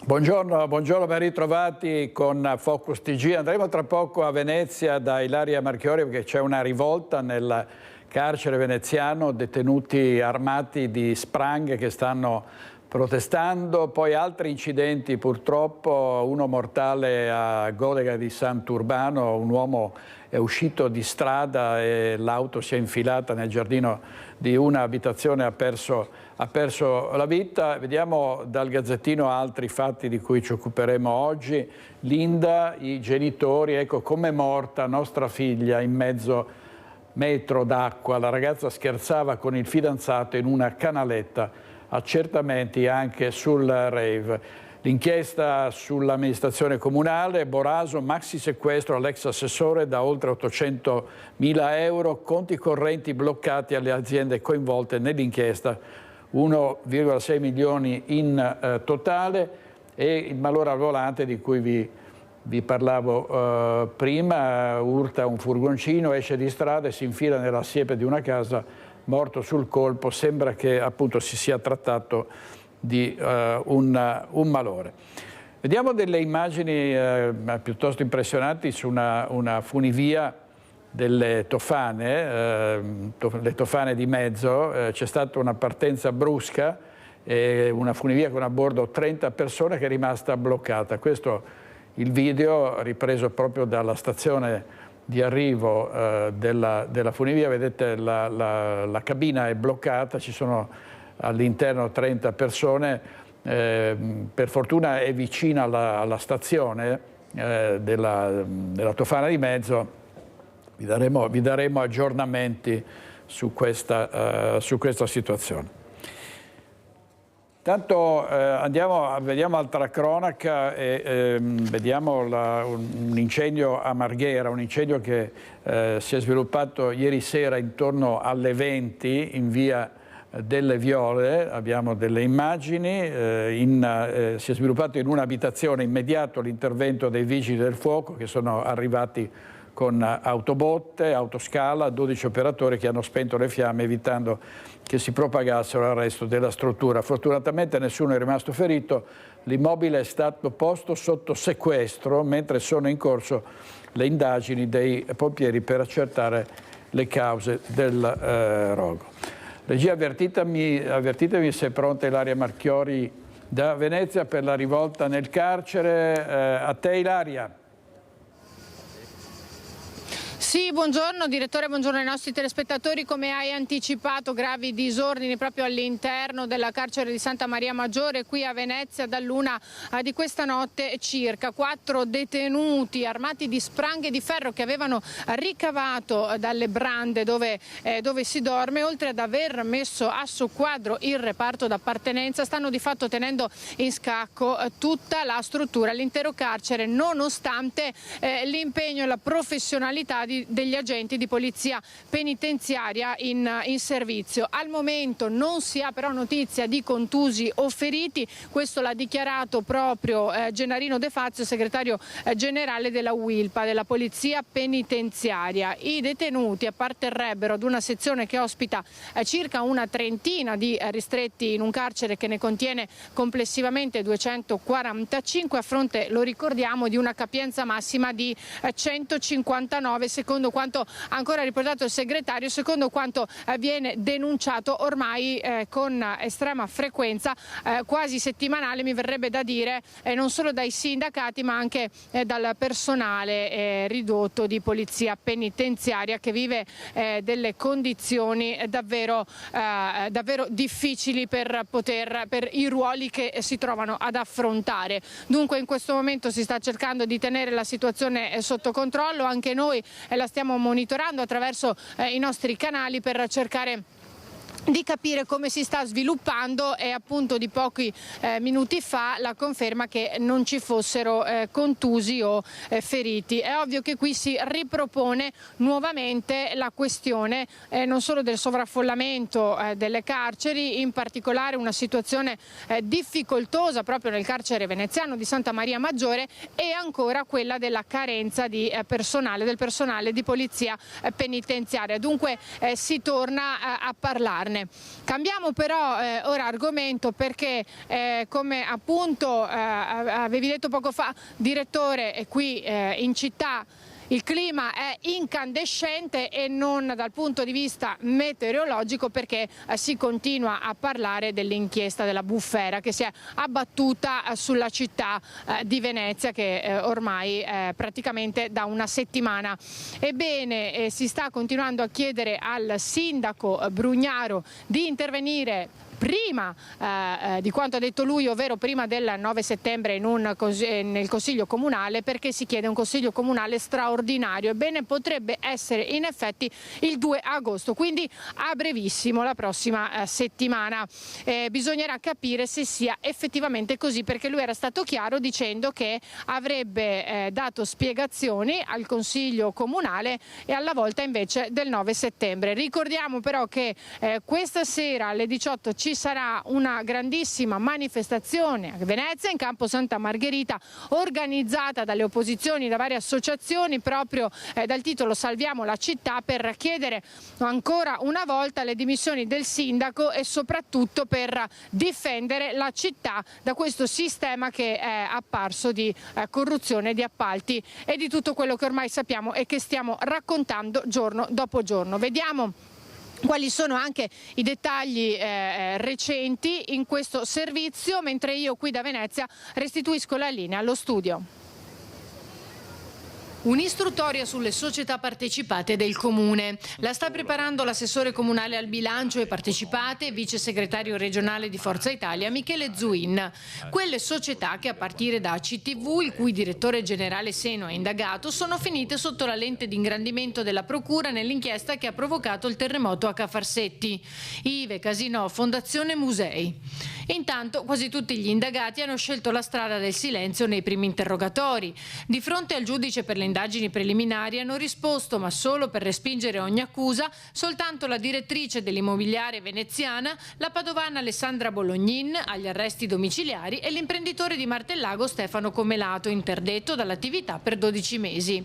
Buongiorno, ben ritrovati con Focus TG. Andremo tra poco a Venezia da Ilaria Marchiori perché c'è una rivolta nel carcere veneziano, detenuti armati di spranghe che stanno protestando, poi altri incidenti purtroppo, uno mortale a Godega di Sant'Urbano, un uomo è uscito di strada e l'auto si è infilata nel giardino di una abitazione, ha perso la vita. Vediamo dal Gazzettino altri fatti di cui ci occuperemo oggi. Linda, i genitori, ecco com'è morta nostra figlia in mezzo metro d'acqua. La ragazza scherzava con il fidanzato in una canaletta. Accertamenti anche sul rave. L'inchiesta sull'amministrazione comunale, Boraso, maxi sequestro all'ex assessore da oltre 800.000 euro, conti correnti bloccati alle aziende coinvolte nell'inchiesta, 1,6 milioni in totale, e il malore al volante di cui vi parlavo prima, urta un furgoncino, esce di strada e si infila nella siepe di una casa, morto sul colpo. Sembra che appunto si sia trattato di un malore. Vediamo delle immagini piuttosto impressionanti su una funivia delle Tofane, le Tofane di Mezzo. C'è stata una partenza brusca, una funivia con a bordo 30 persone che è rimasta bloccata. Questo il video ripreso proprio dalla stazione di arrivo della funivia. Vedete la cabina è bloccata, ci sono all'interno 30 persone, per fortuna è vicina alla stazione della Tofana di Mezzo. Vi daremo aggiornamenti su questa situazione. Intanto vediamo altra cronaca e vediamo un incendio a Marghera, un incendio che si è sviluppato ieri sera intorno alle 20 in via delle Viole. Abbiamo delle immagini, si è sviluppato in un'abitazione. Immediato l'intervento dei vigili del fuoco che sono arrivati con autobotte, autoscala, 12 operatori che hanno spento le fiamme evitando che si propagassero al resto della struttura. Fortunatamente nessuno è rimasto ferito, l'immobile è stato posto sotto sequestro mentre sono in corso le indagini dei pompieri per accertare le cause del rogo. Regia, avvertitemi se è pronta Ilaria Marchiori da Venezia per la rivolta nel carcere. A te Ilaria. Sì, buongiorno direttore, buongiorno ai nostri telespettatori. Come hai anticipato, gravi disordini proprio all'interno della carcere di Santa Maria Maggiore qui a Venezia dall'una di questa notte circa. 4 detenuti armati di spranghe di ferro che avevano ricavato dalle brande dove si dorme, oltre ad aver messo a soqquadro il reparto d'appartenenza, stanno di fatto tenendo in scacco tutta la struttura, l'intero carcere, nonostante l'impegno e la professionalità degli agenti di polizia penitenziaria in servizio. Al momento non si ha però notizia di contusi o feriti, questo l'ha dichiarato proprio Gennarino De Fazio, segretario generale della UILPA, della polizia penitenziaria. I detenuti apparterrebbero ad una sezione che ospita circa una trentina di ristretti in un carcere che ne contiene complessivamente 245 a fronte, lo ricordiamo, di una capienza massima di 159, secondo quanto ancora riportato il segretario, secondo quanto viene denunciato ormai con estrema frequenza, quasi settimanale mi verrebbe da dire, non solo dai sindacati ma anche dal personale ridotto di polizia penitenziaria, che vive delle condizioni davvero difficili per i ruoli che si trovano ad affrontare. Dunque in questo momento si sta cercando di tenere la situazione sotto controllo, anche noi la stiamo monitorando attraverso i nostri canali per cercare di capire come si sta sviluppando. E appunto di pochi minuti fa la conferma che non ci fossero contusi o feriti. È ovvio che qui si ripropone nuovamente la questione non solo del sovraffollamento delle carceri, in particolare una situazione difficoltosa proprio nel carcere veneziano di Santa Maria Maggiore, e ancora quella della carenza di del personale di polizia penitenziaria. Dunque si torna a parlarne. regione. Cambiamo però ora argomento perché come appunto avevi detto poco fa, direttore, è qui in città il clima è incandescente e non dal punto di vista meteorologico, perché si continua a parlare dell'inchiesta della bufera che si è abbattuta sulla città di Venezia, che ormai praticamente da una settimana. Ebbene, si sta continuando a chiedere al sindaco Brugnaro di intervenire prima di quanto ha detto lui, ovvero prima del 9 settembre nel Consiglio Comunale, perché si chiede un Consiglio Comunale straordinario. Ebbene, potrebbe essere in effetti il 2 agosto, quindi a brevissimo, la prossima settimana. Bisognerà capire se sia effettivamente così, perché lui era stato chiaro dicendo che avrebbe dato spiegazioni al Consiglio Comunale e alla volta invece del 9 settembre. Ricordiamo però che questa sera alle 18 ci sarà una grandissima manifestazione a Venezia, in campo Santa Margherita, organizzata dalle opposizioni, da varie associazioni, proprio dal titolo Salviamo la città, per chiedere ancora una volta le dimissioni del sindaco e soprattutto per difendere la città da questo sistema che è apparso di corruzione, di appalti e di tutto quello che ormai sappiamo e che stiamo raccontando giorno dopo giorno. Vediamo quali sono anche i dettagli recenti in questo servizio, mentre io qui da Venezia restituisco la linea allo studio. Un'istruttoria sulle società partecipate del Comune. La sta preparando l'assessore comunale al bilancio e partecipate e vice segretario regionale di Forza Italia Michele Zuin. Quelle società che a partire da CTV, il cui direttore generale Seno è indagato, sono finite sotto la lente di ingrandimento della Procura nell'inchiesta che ha provocato il terremoto a Cafarsetti. IVE, Casinò, Fondazione Musei. Intanto quasi tutti gli indagati hanno scelto la strada del silenzio nei primi interrogatori. Di fronte al giudice per le indagini preliminari hanno risposto, ma solo per respingere ogni accusa, soltanto la direttrice dell'immobiliare veneziana, la padovana Alessandra Bolognin, agli arresti domiciliari, e l'imprenditore di Martellago Stefano Comelato, interdetto dall'attività per 12 mesi.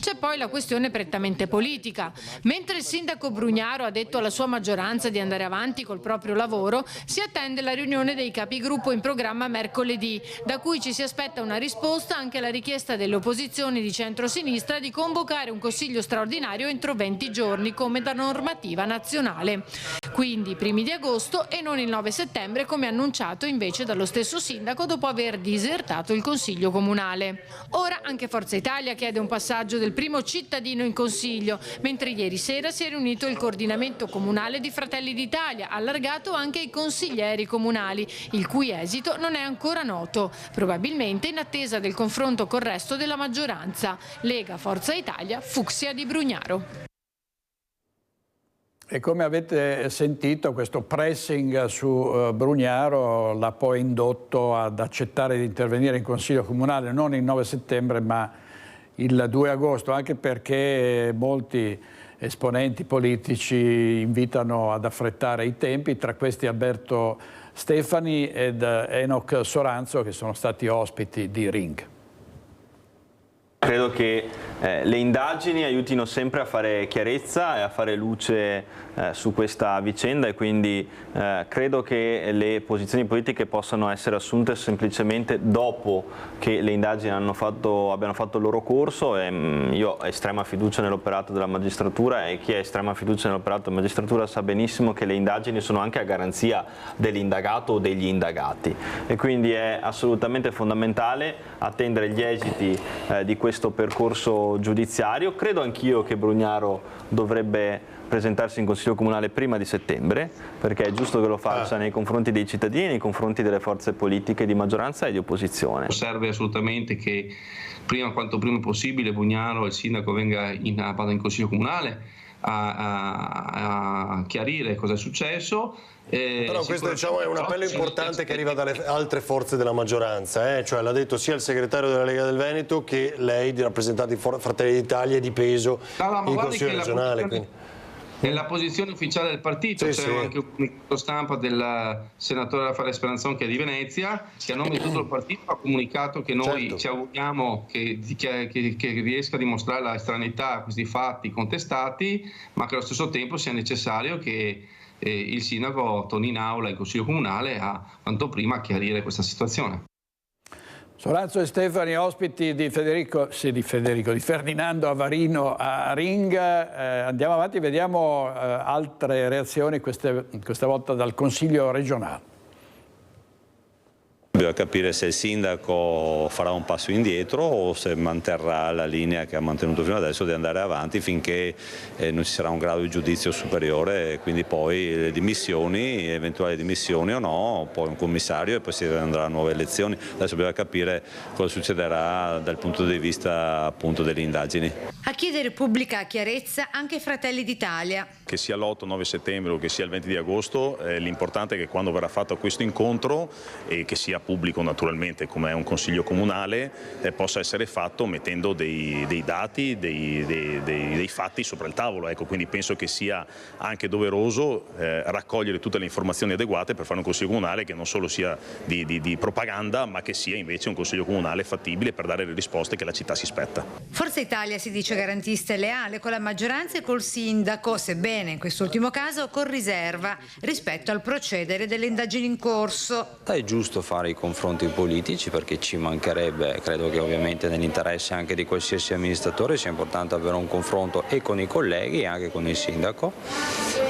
C'è poi la questione prettamente politica. Mentre il sindaco Brugnaro ha detto alla sua maggioranza di andare avanti col proprio lavoro, si attende la riunione dei capigruppo in programma mercoledì, da cui ci si aspetta una risposta anche alla richiesta delle opposizioni di centrosinistra di convocare un consiglio straordinario entro 20 giorni, come da normativa nazionale. Quindi primi di agosto e non il 9 settembre, come annunciato invece dallo stesso sindaco dopo aver disertato il Consiglio Comunale. Ora anche Forza Italia chiede un passaggio del primo cittadino in Consiglio, mentre ieri sera si è riunito il coordinamento comunale di Fratelli d'Italia, allargato anche ai consiglieri comunali, il cui esito non è ancora noto, probabilmente in attesa del confronto col resto della maggioranza. Lega, Forza Italia, Fucsia di Brugnaro. E come avete sentito, questo pressing su Brugnaro l'ha poi indotto ad accettare di intervenire in Consiglio Comunale non il 9 settembre ma il 2 agosto, anche perché molti esponenti politici invitano ad affrettare i tempi, tra questi Alberto Stefani ed Enoch Soranzo, che sono stati ospiti di Ring. Credo che le indagini aiutino sempre a fare chiarezza e a fare luce su questa vicenda, e quindi credo che le posizioni politiche possano essere assunte semplicemente dopo che le indagini abbiano fatto il loro corso. E io ho estrema fiducia nell'operato della magistratura, e chi ha estrema fiducia nell'operato della magistratura sa benissimo che le indagini sono anche a garanzia dell'indagato o degli indagati, e quindi è assolutamente fondamentale attendere gli esiti di questo percorso giudiziario. Credo anch'io che Brugnaro dovrebbe presentarsi in Consiglio Comunale prima di settembre, perché è giusto che lo faccia nei confronti dei cittadini, nei confronti delle forze politiche di maggioranza e di opposizione. Serve assolutamente che quanto prima possibile Brugnaro, il sindaco, vada in Consiglio Comunale a chiarire cosa è successo. Però questo, diciamo, è un appello importante che arriva dalle altre forze della maggioranza, cioè l'ha detto sia il segretario della Lega del Veneto che lei, di rappresentanti di Fratelli d'Italia, di peso in Consiglio regionale. Nella posizione ufficiale del partito c'è anche un comunicato stampa del senatore Raffaele Speranzon, che è di Venezia, che a nome di tutto il partito ha comunicato che noi ci auguriamo che riesca a dimostrare la estraneità a questi fatti contestati, ma che allo stesso tempo sia necessario che il sindaco torni in aula, il Consiglio Comunale, a quanto prima chiarire questa situazione. Soranzo e Stefani, ospiti di Ferdinando Avarino a Ringa. Andiamo avanti, vediamo altre reazioni, questa volta dal Consiglio regionale. Bisogna capire se il sindaco farà un passo indietro o se manterrà la linea che ha mantenuto fino adesso di andare avanti finché non ci sarà un grado di giudizio superiore, e quindi poi le dimissioni, eventuali dimissioni o no, poi un commissario e poi si andrà a nuove elezioni. Adesso bisogna capire cosa succederà dal punto di vista appunto delle indagini. A chiedere pubblica chiarezza anche Fratelli d'Italia. Che sia l'8-9 settembre o che sia il 20 di agosto, l'importante è che quando verrà fatto questo incontro, e che sia pubblico naturalmente come è un consiglio comunale, possa essere fatto mettendo dei dati, dei fatti sopra il tavolo. Ecco, quindi penso che sia anche doveroso raccogliere tutte le informazioni adeguate per fare un consiglio comunale che non solo sia di propaganda, ma che sia invece un consiglio comunale fattibile per dare le risposte che la città si aspetta. Forza Italia si dice garantista e leale con la maggioranza e col sindaco, sebbene in quest'ultimo caso con riserva rispetto al procedere delle indagini in corso. È giusto fare i confronti politici, perché ci mancherebbe. Credo che ovviamente nell'interesse anche di qualsiasi amministratore sia importante avere un confronto e con i colleghi e anche con il sindaco,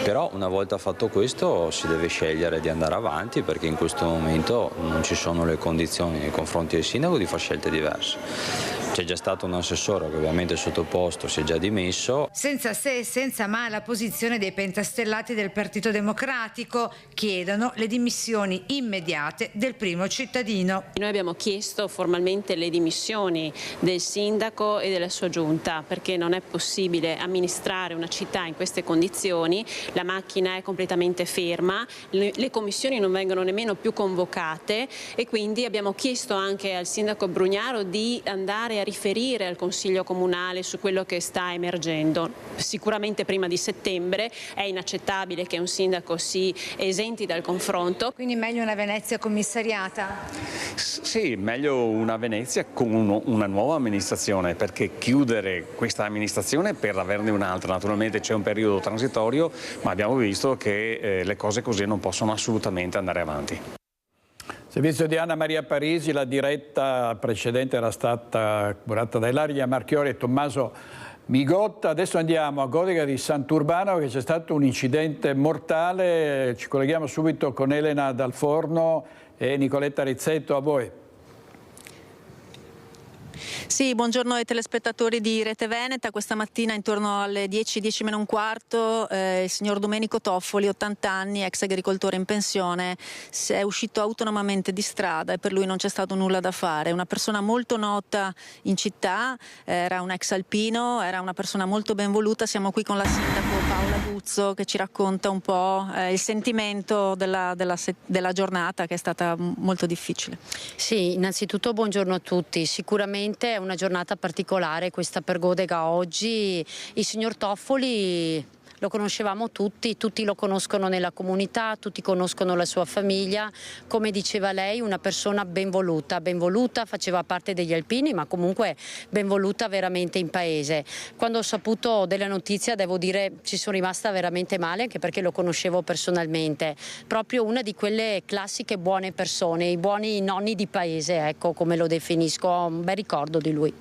però una volta fatto questo si deve scegliere di andare avanti, perché in questo momento non ci sono le condizioni nei confronti del sindaco di fare scelte diverse. C'è già stato un assessore che ovviamente è sottoposto, si è già dimesso. Senza se e senza ma la posizione dei pentastellati del Partito Democratico chiedono le dimissioni immediate del primo cittadino. Noi abbiamo chiesto formalmente le dimissioni del sindaco e della sua giunta, perché non è possibile amministrare una città in queste condizioni, la macchina è completamente ferma, le commissioni non vengono nemmeno più convocate, e quindi abbiamo chiesto anche al sindaco Brugnaro di andare a riferire al Consiglio Comunale su quello che sta emergendo. Sicuramente prima di settembre. È inaccettabile che un sindaco si esenti dal confronto. Quindi meglio una Venezia commissariata? Sì, meglio una Venezia con una nuova amministrazione, perché chiudere questa amministrazione per averne un'altra. Naturalmente c'è un periodo transitorio, ma abbiamo visto che le cose così non possono assolutamente andare avanti. Servizio di Anna Maria Parisi, la diretta precedente era stata curata da Ilaria Marchiori e Tommaso Migotta. Adesso andiamo a Godega di Sant'Urbano, che c'è stato un incidente mortale. Ci colleghiamo subito con Elena Dal Forno e Nicoletta Rizzetto. A voi. Sì, buongiorno ai telespettatori di Rete Veneta. Questa mattina intorno alle 10 meno un quarto il signor Domenico Toffoli, 80 anni, ex agricoltore in pensione, è uscito autonomamente di strada e per lui non c'è stato nulla da fare. Una persona molto nota in città, era un ex alpino, era una persona molto ben voluta. Siamo qui con la sindaco Paola Buzzo che ci racconta un po' il sentimento della giornata, che è stata molto difficile. Sì, innanzitutto buongiorno a tutti. Sicuramente è una giornata particolare questa per Godega oggi. Il signor Toffoli lo conoscevamo tutti lo conoscono nella comunità, tutti conoscono la sua famiglia. Come diceva lei, una persona ben voluta, faceva parte degli alpini, ma comunque ben voluta veramente in paese. Quando ho saputo della notizia, devo dire, ci sono rimasta veramente male, anche perché lo conoscevo personalmente. Proprio una di quelle classiche buone persone, i buoni nonni di paese, ecco come lo definisco, ho un bel ricordo di lui.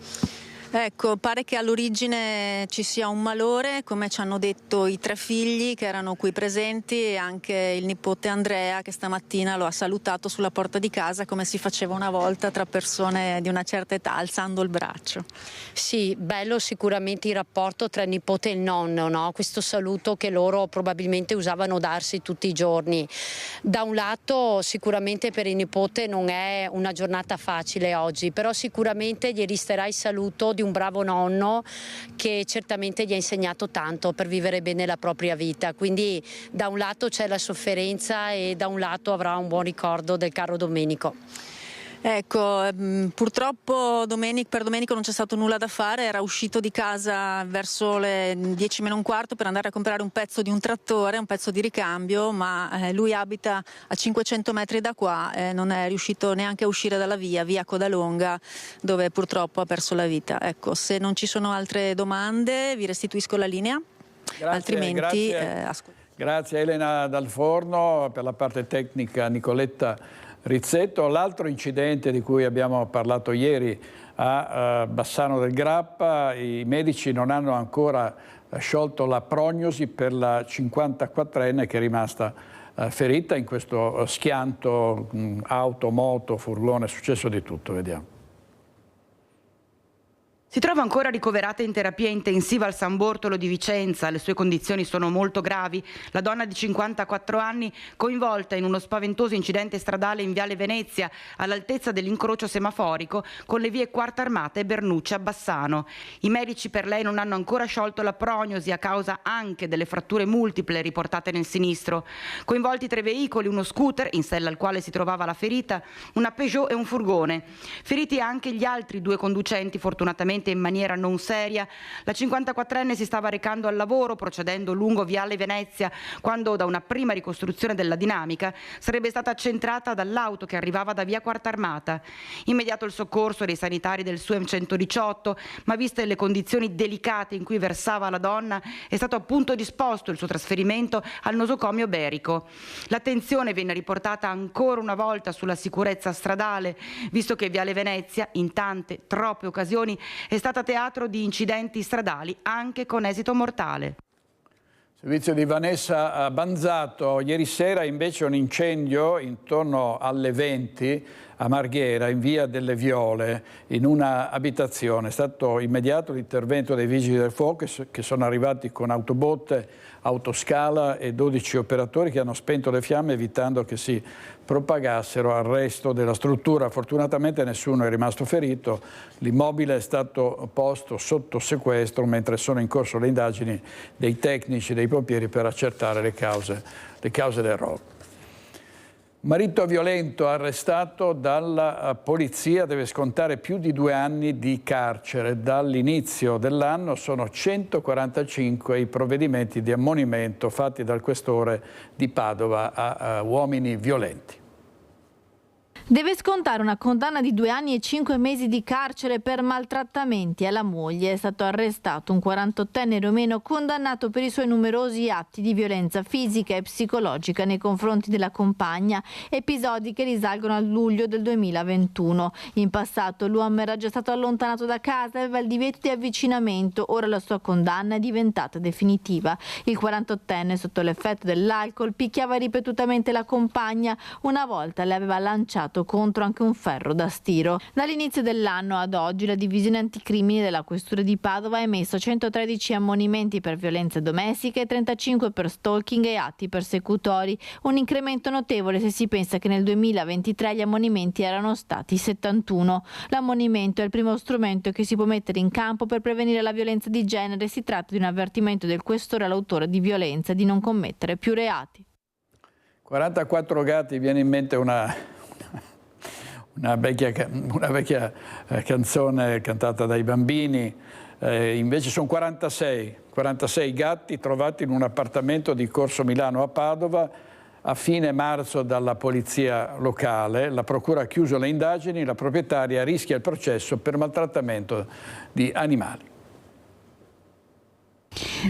Ecco, pare che all'origine ci sia un malore, come ci hanno detto i 3 figli che erano qui presenti, e anche il nipote Andrea, che stamattina lo ha salutato sulla porta di casa come si faceva una volta tra persone di una certa età, alzando il braccio. Sì, bello sicuramente il rapporto tra il nipote e il nonno, no? Questo saluto che loro probabilmente usavano darsi tutti i giorni. Da un lato sicuramente per il nipote non è una giornata facile oggi, però sicuramente gli resterà il saluto di un bravo nonno che certamente gli ha insegnato tanto per vivere bene la propria vita. Quindi da un lato c'è la sofferenza e da un lato avrà un buon ricordo del caro Domenico. Ecco, purtroppo per Domenico non c'è stato nulla da fare, era uscito di casa verso le 10 meno un quarto per andare a comprare un pezzo di un trattore, un pezzo di ricambio, ma lui abita a 500 metri da qua e non è riuscito neanche a uscire dalla via Codalonga, dove purtroppo ha perso la vita. Ecco, se non ci sono altre domande vi restituisco la linea, Grazie, altrimenti ascoltiamo. Grazie a Elena Dal Forno, per la parte tecnica Nicoletta Rizzetto. L'altro incidente di cui abbiamo parlato ieri a Bassano del Grappa, i medici non hanno ancora sciolto la prognosi per la 54enne che è rimasta ferita in questo schianto auto, moto, furgone, è successo di tutto, vediamo. Si trova ancora ricoverata in terapia intensiva al San Bortolo di Vicenza, le sue condizioni sono molto gravi. La donna di 54 anni coinvolta in uno spaventoso incidente stradale in Viale Venezia all'altezza dell'incrocio semaforico con le vie Quarta Armata e Bernucci a Bassano. I medici per lei non hanno ancora sciolto la prognosi a causa anche delle fratture multiple riportate nel sinistro. Coinvolti 3 veicoli, uno scooter in sella al quale si trovava la ferita, una Peugeot e un furgone. Feriti anche gli altri 2 conducenti, fortunatamente in maniera non seria. La 54enne si stava recando al lavoro procedendo lungo Viale Venezia quando da una prima ricostruzione della dinamica sarebbe stata accentrata dall'auto che arrivava da via Quarta Armata. Immediato il soccorso dei sanitari del SUEM 118, ma viste le condizioni delicate in cui versava la donna è stato appunto disposto il suo trasferimento al nosocomio Berico. L'attenzione venne riportata ancora una volta sulla sicurezza stradale, visto che Viale Venezia in tante, troppe occasioni è stata teatro di incidenti stradali anche con esito mortale. Servizio di Vanessa Banzato. Ieri sera invece un incendio intorno alle 20 a Marghera, in via delle Viole, in una abitazione. È stato immediato l'intervento dei vigili del fuoco che sono arrivati con autobotte, autoscala e 12 operatori che hanno spento le fiamme evitando che si propagassero al resto della struttura. Fortunatamente nessuno è rimasto ferito. L'immobile è stato posto sotto sequestro mentre sono in corso le indagini dei tecnici, dei pompieri per accertare le cause del rogo. Marito violento arrestato dalla polizia deve scontare più di 2 anni di carcere. Dall'inizio dell'anno sono 145 i provvedimenti di ammonimento fatti dal questore di Padova a uomini violenti. Deve scontare una condanna di 2 anni e 5 mesi di carcere per maltrattamenti alla moglie. È stato arrestato un 48enne romeno condannato per i suoi numerosi atti di violenza fisica e psicologica nei confronti della compagna, episodi che risalgono al luglio del 2021. In passato l'uomo era già stato allontanato da casa e aveva il divieto di avvicinamento. Ora la sua condanna è diventata definitiva. Il 48enne, sotto l'effetto dell'alcol, picchiava ripetutamente la compagna. Una volta le aveva lanciato contro anche un ferro da stiro. Dall'inizio dell'anno ad oggi la divisione anticrimini della questura di Padova ha emesso 113 ammonimenti per violenze domestiche e 35 per stalking e atti persecutori, un incremento notevole se si pensa che nel 2023 gli ammonimenti erano stati 71. L'ammonimento è il primo strumento che si può mettere in campo per prevenire la violenza di genere. Si tratta di un avvertimento del questore all'autore di violenza di non commettere più reati. 44 gatti, viene in mente una vecchia canzone cantata dai bambini, invece sono 46 gatti trovati in un appartamento di Corso Milano a Padova a fine marzo dalla polizia locale. La procura ha chiuso le indagini, la proprietaria rischia il processo per maltrattamento di animali.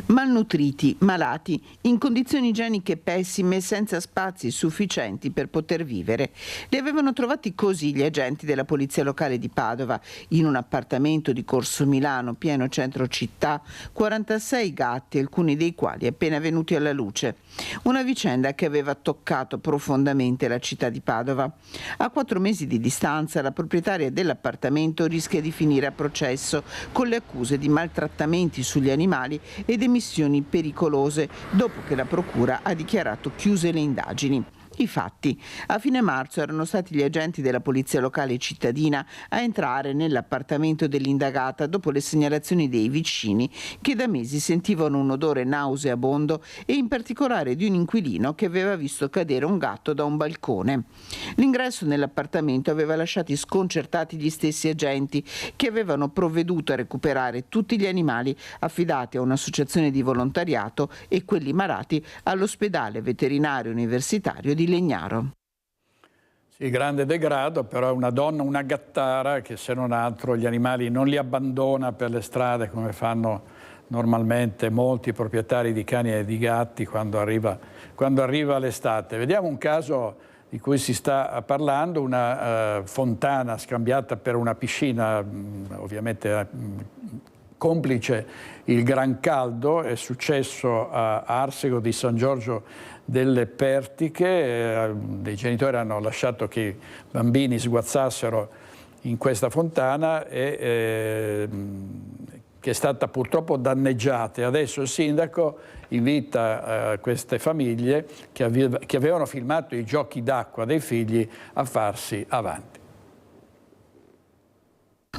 Malnutriti, malati, in condizioni igieniche pessime, senza spazi sufficienti per poter vivere. Li avevano trovati così gli agenti della polizia locale di Padova, in un appartamento di Corso Milano, pieno centro città, 46 gatti, alcuni dei quali appena venuti alla luce. Una vicenda che aveva toccato profondamente la città di Padova. A 4 mesi di distanza la proprietaria dell'appartamento rischia di finire a processo con le accuse di maltrattamenti sugli animali ed emissioni pericolose, dopo che la procura ha dichiarato chiuse le indagini. I fatti: a fine marzo erano stati gli agenti della polizia locale cittadina a entrare nell'appartamento dell'indagata dopo le segnalazioni dei vicini che da mesi sentivano un odore nauseabondo e in particolare di un inquilino che aveva visto cadere un gatto da un balcone. L'ingresso nell'appartamento aveva lasciati sconcertati gli stessi agenti che avevano provveduto a recuperare tutti gli animali affidati a un'associazione di volontariato e quelli malati all'ospedale veterinario universitario di Legnaro. Sì, grande degrado, però è una donna, una gattara che se non altro gli animali non li abbandona per le strade come fanno normalmente molti proprietari di cani e di gatti quando arriva l'estate. Vediamo un caso di cui si sta parlando, una fontana scambiata per una piscina, ovviamente complice il gran caldo. È successo a Arsego di San Giorgio delle Pertiche, dei genitori hanno lasciato che i bambini sguazzassero in questa fontana che è stata purtroppo danneggiata. Adesso il sindaco invita queste famiglie che avevano filmato i giochi d'acqua dei figli a farsi avanti.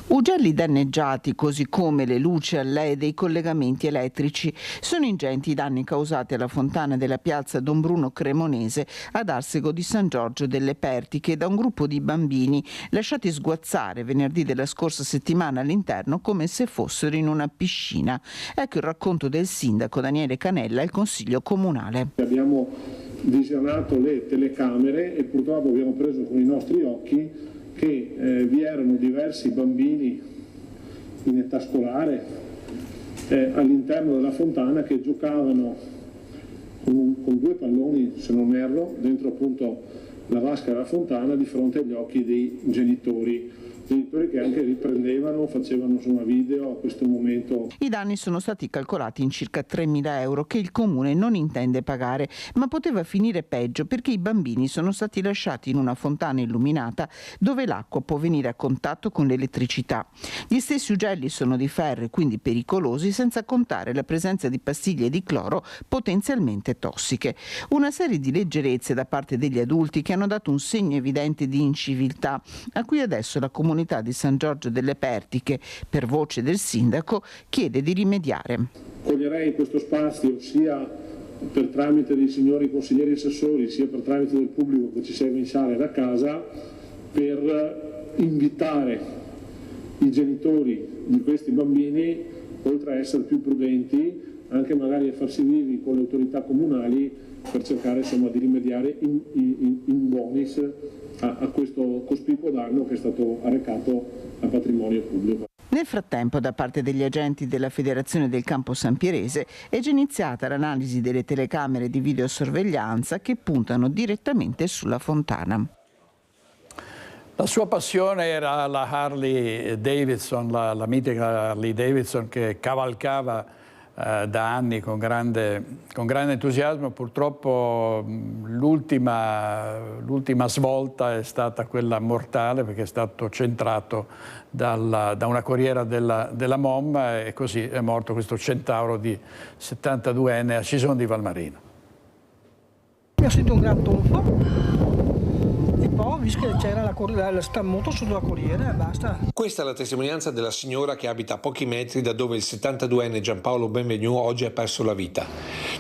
Ugelli danneggiati, così come le luci a LED e i collegamenti elettrici. Sono ingenti i danni causati alla fontana della piazza Don Bruno Cremonese ad Arsego di San Giorgio delle Pertiche da un gruppo di bambini lasciati sguazzare venerdì della scorsa settimana all'interno come se fossero in una piscina. Ecco il racconto del sindaco Daniele Canella al Consiglio Comunale. Abbiamo visionato le telecamere e purtroppo abbiamo preso con i nostri occhi che vi erano diversi bambini in età scolare all'interno della fontana che giocavano con 2 palloni, se non erro, dentro appunto la vasca della fontana di fronte agli occhi dei genitori che anche riprendevano, facevano insomma video a questo momento. I danni sono stati calcolati in circa 3.000 euro che il comune non intende pagare, ma poteva finire peggio perché i bambini sono stati lasciati in una fontana illuminata dove l'acqua può venire a contatto con l'elettricità. Gli stessi ugelli sono di ferro e quindi pericolosi, senza contare la presenza di pastiglie di cloro potenzialmente tossiche. Una serie di leggerezze da parte degli adulti che hanno dato un segno evidente di inciviltà a cui adesso la comunità di San Giorgio delle Pertiche, per voce del sindaco, chiede di rimediare. Coglierei questo spazio sia per tramite dei signori consiglieri assessori, sia per tramite del pubblico che ci segue in sala e da casa, per invitare i genitori di questi bambini, oltre a essere più prudenti, anche magari a farsi vivi con le autorità comunali per cercare insomma di rimediare in bonis a questo cospicuo danno che è stato arrecato al patrimonio pubblico. Nel frattempo, da parte degli agenti della Federazione del Campo San Pierese è già iniziata l'analisi delle telecamere di videosorveglianza che puntano direttamente sulla fontana. La sua passione era la Harley Davidson, la mitica Harley Davidson che cavalcava da anni con grande entusiasmo. Purtroppo l'ultima svolta è stata quella mortale perché è stato centrato da una corriera della MOM e così è morto questo centauro di 72enne a Cison di Valmarino. Mi ho sentito un gran tonfo e poi ho visto che c'era la moto sotto la corriera e basta. Questa è la testimonianza della signora che abita a pochi metri da dove il 72enne Giampaolo Benvenu oggi ha perso la vita.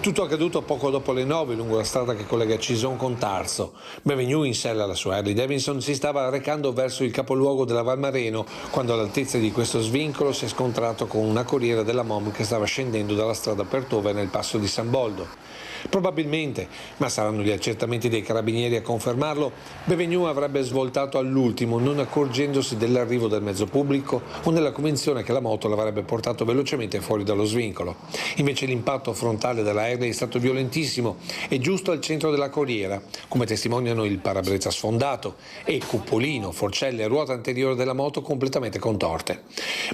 Tutto accaduto poco dopo le 9 lungo la strada che collega Cison con Tarso. Benvenu, in sella alla sua Harley Davidson, si stava recando verso il capoluogo della Valmareno quando all'altezza di questo svincolo si è scontrato con una corriera della MOM che stava scendendo dalla strada per Tove nel passo di San Boldo. Probabilmente, ma saranno gli accertamenti dei carabinieri a confermarlo, Benvenu avrebbe svoltato all'ultimo non accorgendosi dell'arrivo del mezzo pubblico o nella convinzione che la moto l'avrebbe portato velocemente fuori dallo svincolo. Invece l'impatto frontale della Harley è stato violentissimo e giusto al centro della corriera, come testimoniano il parabrezza sfondato e cupolino, forcelle e ruota anteriore della moto completamente contorte.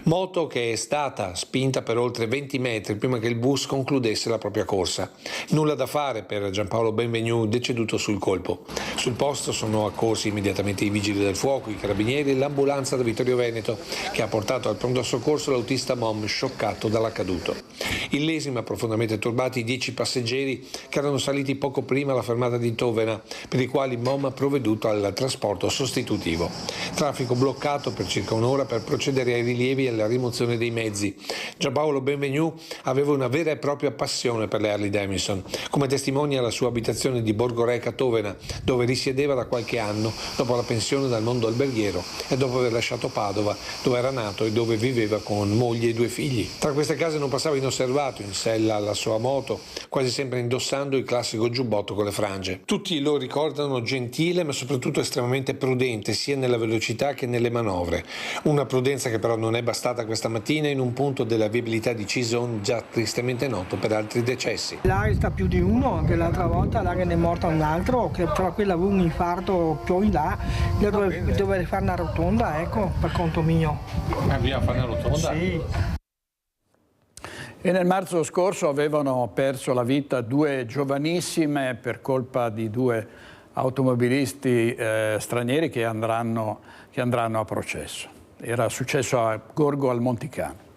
Moto che è stata spinta per oltre 20 metri prima che il bus concludesse la propria corsa. Nulla da fare per Giampaolo Benvenu, deceduto sul colpo. Sul posto sono accorsi immediatamente i vigili del fuoco, i carabinieri e l'ambulanza da Vittorio Veneto che ha portato al pronto soccorso l'autista MOM scioccato dall'accaduto. Illesi ma profondamente turbati i 10 passeggeri che erano saliti poco prima alla fermata di Tovena, per i quali MOM ha provveduto al trasporto sostitutivo. Traffico bloccato per circa un'ora per procedere ai rilievi e alla rimozione dei mezzi. Giampaolo Benvenu aveva una vera e propria passione per le Harley Davidson, come testimonia la sua abitazione di Borgoreca Tovena, dove risiedeva da qualche anno dopo la pensione dal mondo alberghiero e dopo aver lasciato Padova, dove era nato e dove viveva con moglie e 2 figli. Tra queste case non passava inosservato osservato in sella alla sua moto, quasi sempre indossando il classico giubbotto con le frange. Tutti lo ricordano gentile ma soprattutto estremamente prudente sia nella velocità che nelle manovre. Una prudenza che però non è bastata questa mattina in un punto della viabilità di Cison già tristemente noto per altri decessi. Là sta più di uno, anche l'altra volta là che ne è morto un altro, che tra quello aveva un infarto più in là, io dovevo fare una rotonda, ecco, per conto mio. Ma via fare una rotonda? Sì. E nel marzo scorso avevano perso la vita due giovanissime per colpa di due automobilisti stranieri che andranno a processo. Era successo a Gorgo al Monticano.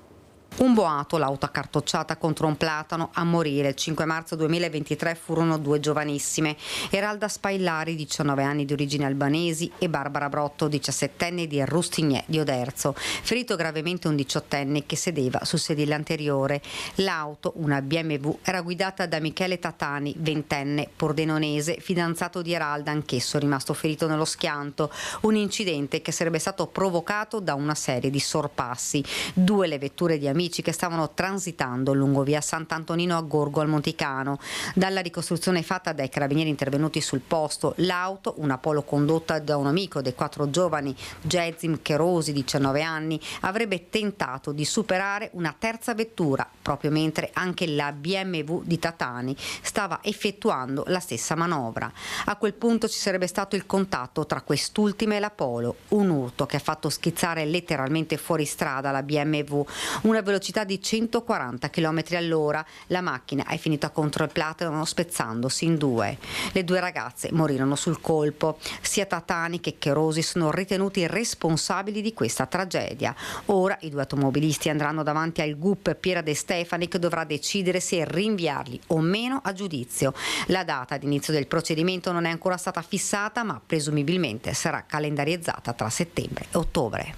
Un boato, l'auto accartocciata contro un platano, a morire il 5 marzo 2023 furono due giovanissime, Eralda Spaillari, 19 anni di origini albanesi, e Barbara Brotto, 17enne di Rustignè di Oderzo, ferito gravemente un 18enne che sedeva sul sedile anteriore. L'auto, una BMW, era guidata da Michele Tatani, 20enne, pordenonese, fidanzato di Eralda, anch'esso rimasto ferito nello schianto, un incidente che sarebbe stato provocato da una serie di sorpassi. Due le vetture di amici che stavano transitando lungo via Sant'Antonino a Gorgo al Monticano. Dalla ricostruzione fatta dai carabinieri intervenuti sul posto, l'auto, una Polo condotta da un amico dei quattro giovani, Gezim Cherosi, 19 anni, avrebbe tentato di superare una terza vettura, proprio mentre anche la BMW di Tatani stava effettuando la stessa manovra. A quel punto ci sarebbe stato il contatto tra quest'ultima e la Polo, un urto che ha fatto schizzare letteralmente fuori strada la BMW, una velocità di 140 km all'ora. La macchina è finita contro il platano spezzandosi in due. Le due ragazze morirono sul colpo. Sia Tatani che Cherosi sono ritenuti responsabili di questa tragedia. Ora i due automobilisti andranno davanti al GUP Piera De Stefani, che dovrà decidere se rinviarli o meno a giudizio. La data di inizio del procedimento non è ancora stata fissata, ma presumibilmente sarà calendarizzata tra settembre e ottobre.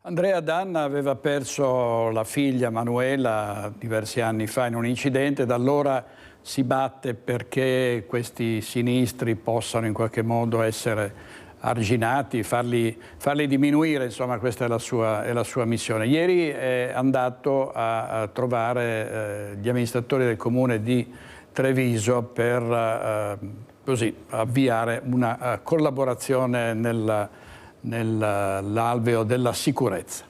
Andrea Danna aveva perso la figlia Manuela diversi anni fa in un incidente, da allora si batte perché questi sinistri possano in qualche modo essere arginati, farli diminuire, insomma questa è la sua missione. Ieri è andato a trovare gli amministratori del comune di Treviso per così avviare una collaborazione nell'alveo della sicurezza.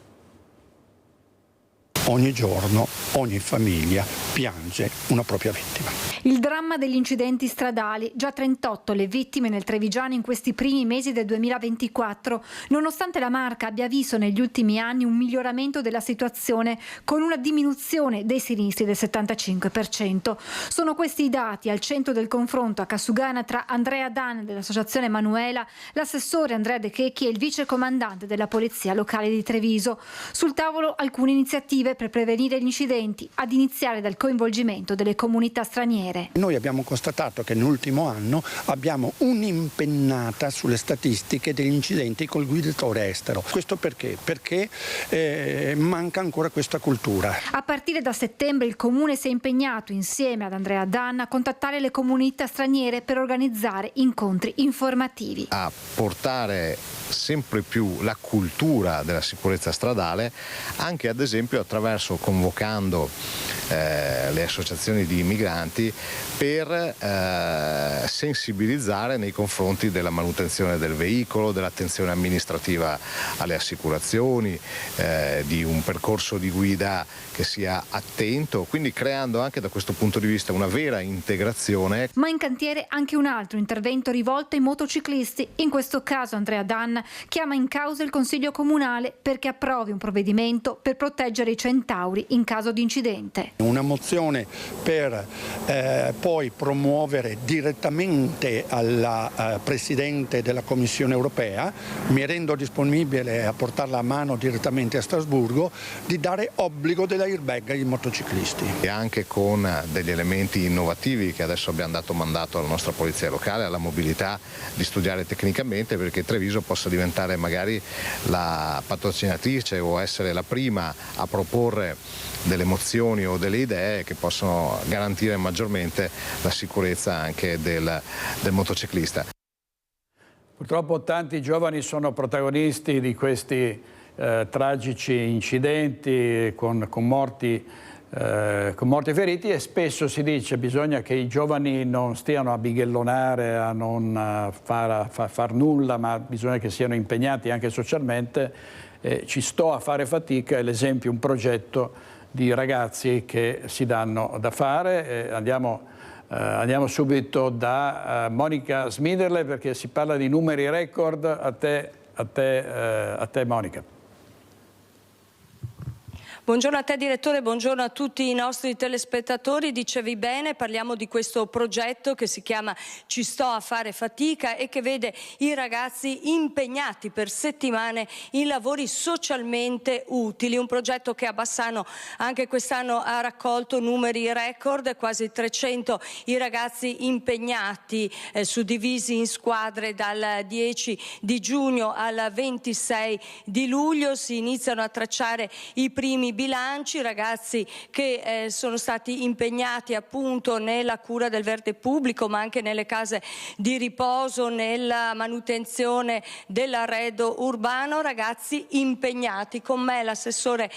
Ogni giorno, ogni famiglia piange una propria vittima. Il dramma degli incidenti stradali, già 38 le vittime nel Trevigiano in questi primi mesi del 2024, nonostante la Marca abbia visto negli ultimi anni un miglioramento della situazione con una diminuzione dei sinistri del 75%. Sono questi i dati al centro del confronto a Cassugana tra Andrea Dan dell'Associazione Manuela, l'assessore Andrea De Checchi e il vicecomandante della Polizia Locale di Treviso. Sul tavolo alcune iniziative per prevenire gli incidenti, ad iniziare dal coinvolgimento delle comunità straniere. Noi abbiamo constatato che nell'ultimo anno abbiamo un'impennata sulle statistiche degli incidenti col guidatore estero. Questo perché? Perché manca ancora questa cultura. A partire da settembre il Comune si è impegnato insieme ad Andrea Danna a contattare le comunità straniere per organizzare incontri informativi. A portare sempre più la cultura della sicurezza stradale, anche ad esempio attraverso convocando le associazioni di immigranti per sensibilizzare nei confronti della manutenzione del veicolo, dell'attenzione amministrativa alle assicurazioni, di un percorso di guida che sia attento, quindi creando anche da questo punto di vista una vera integrazione. Ma in cantiere anche un altro intervento rivolto ai motociclisti. In questo caso Andrea Danna chiama in causa il Consiglio Comunale perché approvi un provvedimento per proteggere i centauri in caso di incidente. Una mozione per poi promuovere direttamente alla Presidente della Commissione Europea, mi rendo disponibile a portarla a mano direttamente a Strasburgo, di dare obbligo dell'airbag ai motociclisti. E anche con degli elementi innovativi che adesso abbiamo dato mandato alla nostra Polizia Locale, alla mobilità, di studiare tecnicamente perché Treviso possa diventare magari la patrocinatrice o essere la prima a proporre delle mozioni o delle idee che possono garantire maggiormente la sicurezza anche del motociclista. Purtroppo tanti giovani sono protagonisti di questi tragici incidenti con morti con morti e feriti, e spesso si dice bisogna che i giovani non stiano a bighellonare, a non far nulla, ma bisogna che siano impegnati anche socialmente. Ci sto a fare fatica è l'esempio, un progetto di ragazzi che si danno da fare. Andiamo subito da Monica Smiderle, perché si parla di numeri record. A te Monica. Buongiorno a te direttore, buongiorno a tutti i nostri telespettatori. Dicevi bene, parliamo di questo progetto che si chiama Ci sto a fare fatica e che vede i ragazzi impegnati per settimane in lavori socialmente utili. Un progetto che a Bassano anche quest'anno ha raccolto numeri record, quasi 300 i ragazzi impegnati, suddivisi in squadre dal 10 di giugno al 26 di luglio. Si iniziano a tracciare i primi bilanci, ragazzi che sono stati impegnati appunto nella cura del verde pubblico, ma anche nelle case di riposo, nella manutenzione dell'arredo urbano, ragazzi impegnati. Con me l'assessore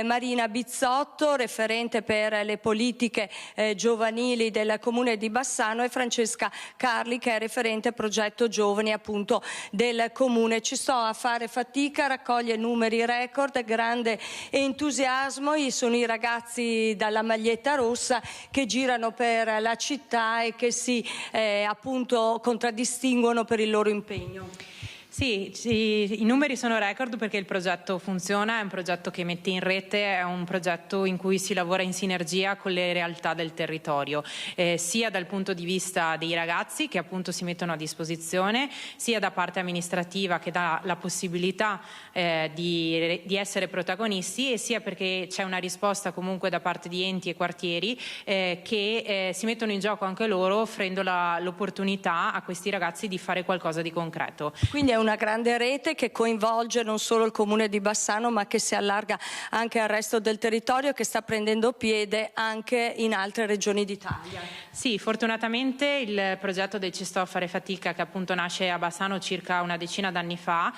Marina Bizzotto, referente per le politiche giovanili del Comune di Bassano, e Francesca Carli, che è referente progetto giovani appunto del Comune. Ci sto a fare fatica, raccoglie numeri record, grande entusiasmo. Sono i ragazzi dalla maglietta rossa che girano per la città e che si appunto contraddistinguono per il loro impegno. Sì, i numeri sono record perché il progetto funziona, è un progetto che mette in rete, è un progetto in cui si lavora in sinergia con le realtà del territorio, sia dal punto di vista dei ragazzi che appunto si mettono a disposizione, sia da parte amministrativa che dà la possibilità di essere protagonisti, e sia perché c'è una risposta comunque da parte di enti e quartieri che si mettono in gioco anche loro, offrendo l'opportunità a questi ragazzi di fare qualcosa di concreto. Quindi è una grande rete che coinvolge non solo il Comune di Bassano, ma che si allarga anche al resto del territorio e che sta prendendo piede anche in altre regioni d'Italia. Sì, fortunatamente il progetto del Ci sto a fare fatica, che appunto nasce a Bassano circa una decina d'anni fa,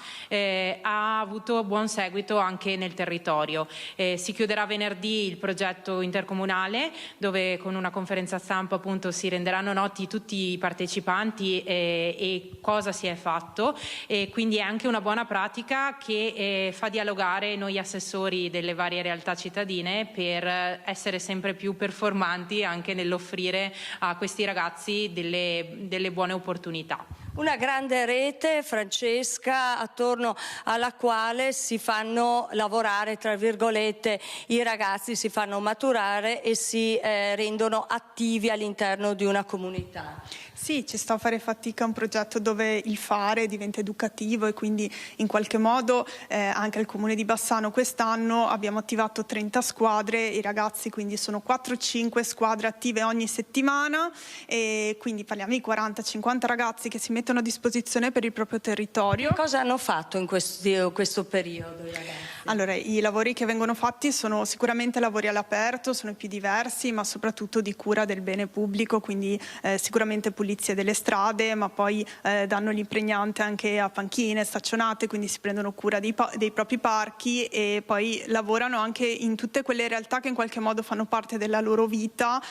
ha avuto buon seguito anche nel territorio. Si chiuderà venerdì il progetto intercomunale, dove con una conferenza stampa appunto si renderanno noti tutti i partecipanti e cosa si è fatto. E quindi è anche una buona pratica che fa dialogare noi assessori delle varie realtà cittadine per essere sempre più performanti anche nell'offrire a questi ragazzi delle buone opportunità. Una grande rete, Francesca, attorno alla quale si fanno lavorare, tra virgolette, i ragazzi, si fanno maturare e si rendono attivi all'interno di una comunità. Sì, Ci sto a fare fatica, è un progetto dove il fare diventa educativo e quindi in qualche modo anche al Comune di Bassano quest'anno abbiamo attivato 30 squadre, i ragazzi quindi sono 4-5 squadre attive ogni settimana, e quindi parliamo di 40-50 ragazzi che si mettono a disposizione per il proprio territorio. Che cosa hanno fatto in questo periodo i ragazzi? Allora, i lavori che vengono fatti sono sicuramente lavori all'aperto, sono più diversi, ma soprattutto di cura del bene pubblico, quindi sicuramente pulizia delle strade, ma poi danno l'impregnante anche a panchine, staccionate, quindi si prendono cura dei propri parchi e poi lavorano anche in tutte quelle realtà che in qualche modo fanno parte della loro vita,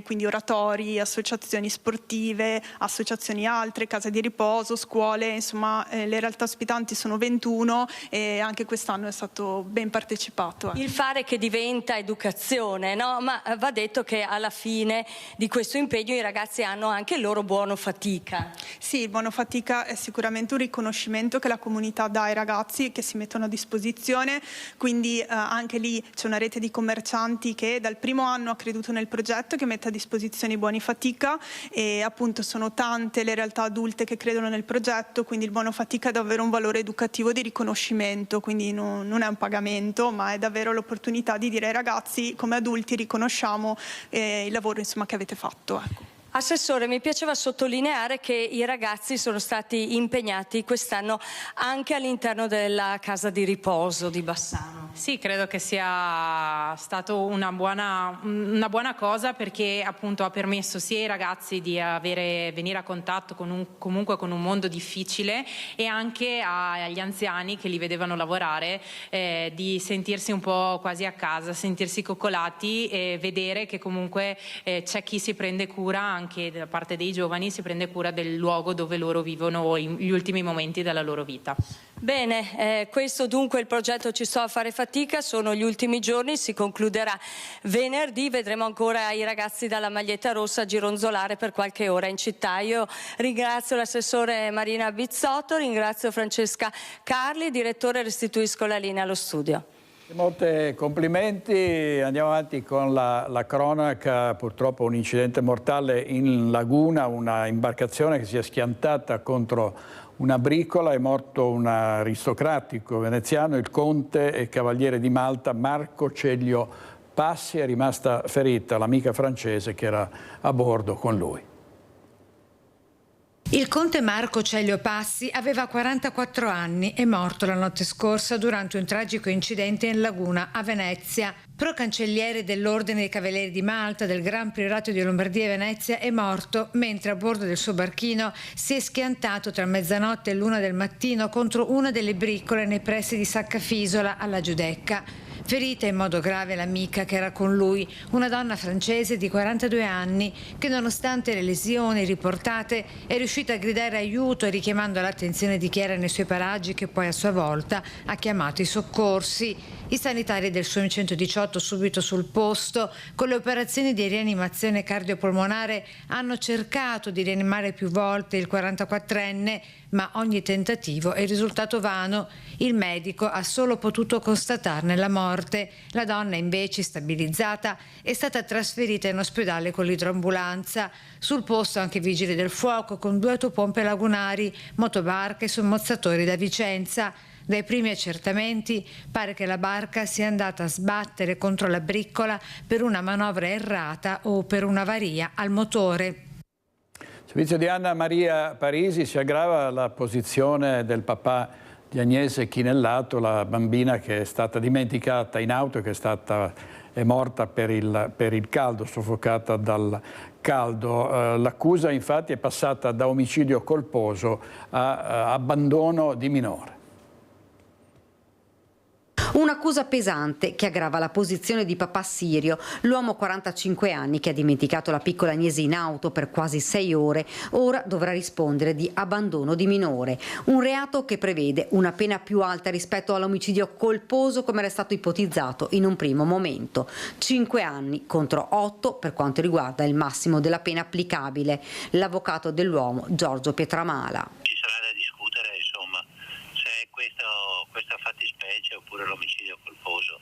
quindi oratori, associazioni sportive, associazioni altre, case di riposo, scuole, insomma le realtà ospitanti sono 21 e anche quest'anno è stato ben partecipato. Il fare che diventa educazione, no? Ma va detto che alla fine di questo impegno i ragazzi hanno anche il loro buono fatica. Sì, il buono fatica è sicuramente un riconoscimento che la comunità dà ai ragazzi che si mettono a disposizione, quindi anche lì c'è una rete di commercianti che dal primo anno ha creduto nel progetto, che mette a disposizione i buoni fatica, e appunto sono tante le realtà adulte che credono nel progetto, quindi il buono fatica è davvero un valore educativo di riconoscimento, quindi non è un pagamento, ma è davvero l'opportunità di dire ai ragazzi come adulti riconosciamo il lavoro insomma che avete fatto. Ecco. Assessore, mi piaceva sottolineare che i ragazzi sono stati impegnati quest'anno anche all'interno della casa di riposo di Bassano. Sì, credo che sia stato una buona cosa, perché appunto ha permesso sia ai ragazzi di venire a contatto comunque con un mondo difficile, e anche agli anziani che li vedevano lavorare di sentirsi un po' quasi a casa, sentirsi coccolati e vedere che comunque c'è chi si prende cura, anche da parte dei giovani, si prende cura del luogo dove loro vivono gli ultimi momenti della loro vita. Bene, questo dunque il progetto Ci sto a fare fatica, sono gli ultimi giorni, si concluderà venerdì, vedremo ancora i ragazzi dalla maglietta rossa gironzolare per qualche ora in città. Io ringrazio l'assessore Marina Bizzotto, ringrazio Francesca Carli, direttore, restituisco la linea allo studio. Molti complimenti, andiamo avanti con la cronaca. Purtroppo un incidente mortale in laguna, una imbarcazione che si è schiantata contro una bricola, è morto un aristocratico veneziano, il conte e cavaliere di Malta Marco Celio Passi, è rimasta ferita l'amica francese che era a bordo con lui. Il conte Marco Celio Passi aveva 44 anni, è morto la notte scorsa durante un tragico incidente in laguna a Venezia. Procancelliere dell'Ordine dei Cavalieri di Malta del Gran Priorato di Lombardia e Venezia, è morto mentre a bordo del suo barchino si è schiantato tra mezzanotte e l'1 del mattino contro una delle bricole nei pressi di Saccafisola alla Giudecca. Ferita in modo grave l'amica che era con lui, una donna francese di 42 anni che, nonostante le lesioni riportate, è riuscita a gridare aiuto, richiamando l'attenzione di chi era nei suoi paraggi, che poi a sua volta ha chiamato i soccorsi. I sanitari del SUAMI 118 subito sul posto, con le operazioni di rianimazione cardiopolmonare, hanno cercato di rianimare più volte il 44enne, ma ogni tentativo è risultato vano. Il medico ha solo potuto constatarne la morte. La donna, invece, stabilizzata, è stata trasferita in ospedale con l'idroambulanza. Sul posto anche vigili del fuoco con 2 autopompe lagunari, motobarche e sommozzatori da Vicenza. Dai primi accertamenti pare che la barca sia andata a sbattere contro la briccola per una manovra errata o per un'avaria al motore. Servizio di Anna Maria Parisi, si aggrava la posizione del papà di Agnese Chinellato, la bambina che è stata dimenticata in auto e che è morta per il caldo, soffocata dal caldo. L'accusa infatti è passata da omicidio colposo a abbandono di minore. Un'accusa pesante che aggrava la posizione di papà Sirio, l'uomo 45 anni che ha dimenticato la piccola Agnese in auto per quasi 6 ore, ora dovrà rispondere di abbandono di minore, un reato che prevede una pena più alta rispetto all'omicidio colposo come era stato ipotizzato in un primo momento, 5 anni contro 8 per quanto riguarda il massimo della pena applicabile. L'avvocato dell'uomo Giorgio Pietramala. Ci sarà da discutere, insomma, se è questa fattispecie oppure l'omicidio colposo.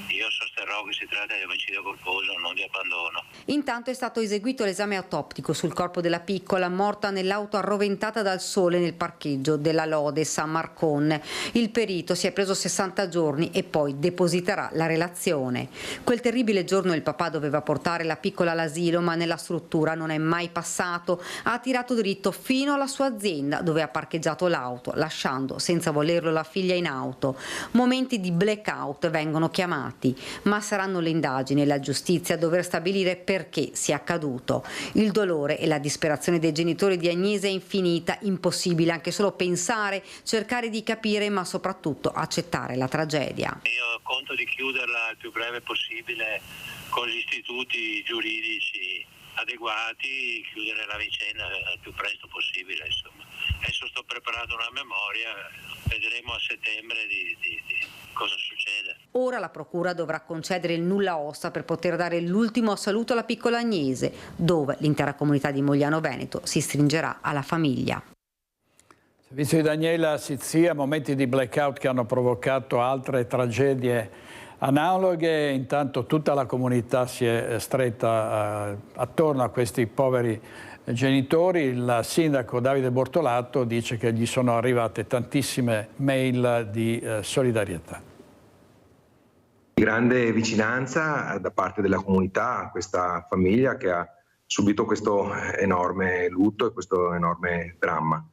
Io sosterrò che si tratta di omicidio colposo, non di abbandono. Intanto è stato eseguito l'esame autoptico sul corpo della piccola, morta nell'auto arroventata dal sole nel parcheggio della Lode San Marcon. Il perito si è preso 60 giorni e poi depositerà la relazione. Quel terribile giorno il papà doveva portare la piccola all'asilo, ma nella struttura non è mai passato. Ha tirato dritto fino alla sua azienda, dove ha parcheggiato l'auto, lasciando senza volerlo la figlia in auto. Momenti di blackout vengono chiamati, ma saranno le indagini e la giustizia a dover stabilire perché sia accaduto. Il dolore e la disperazione dei genitori di Agnese è infinita, impossibile anche solo pensare, cercare di capire, ma soprattutto accettare la tragedia. Io conto di chiuderla il più breve possibile con gli istituti giuridici adeguati, chiudere la vicenda il più presto possibile, insomma. Adesso sto preparando una memoria, vedremo a settembre di cosa succede. Ora la procura dovrà concedere il nulla osta per poter dare l'ultimo saluto alla piccola Agnese, dove l'intera comunità di Mogliano Veneto si stringerà alla famiglia. Servizio di Daniela Sizia, momenti di blackout che hanno provocato altre tragedie analoghe. Intanto tutta la comunità si è stretta attorno a questi poveri genitori. Il sindaco Davide Bortolato dice che gli sono arrivate tantissime mail di solidarietà. Grande vicinanza da parte della comunità a questa famiglia che ha subito questo enorme lutto e questo enorme dramma.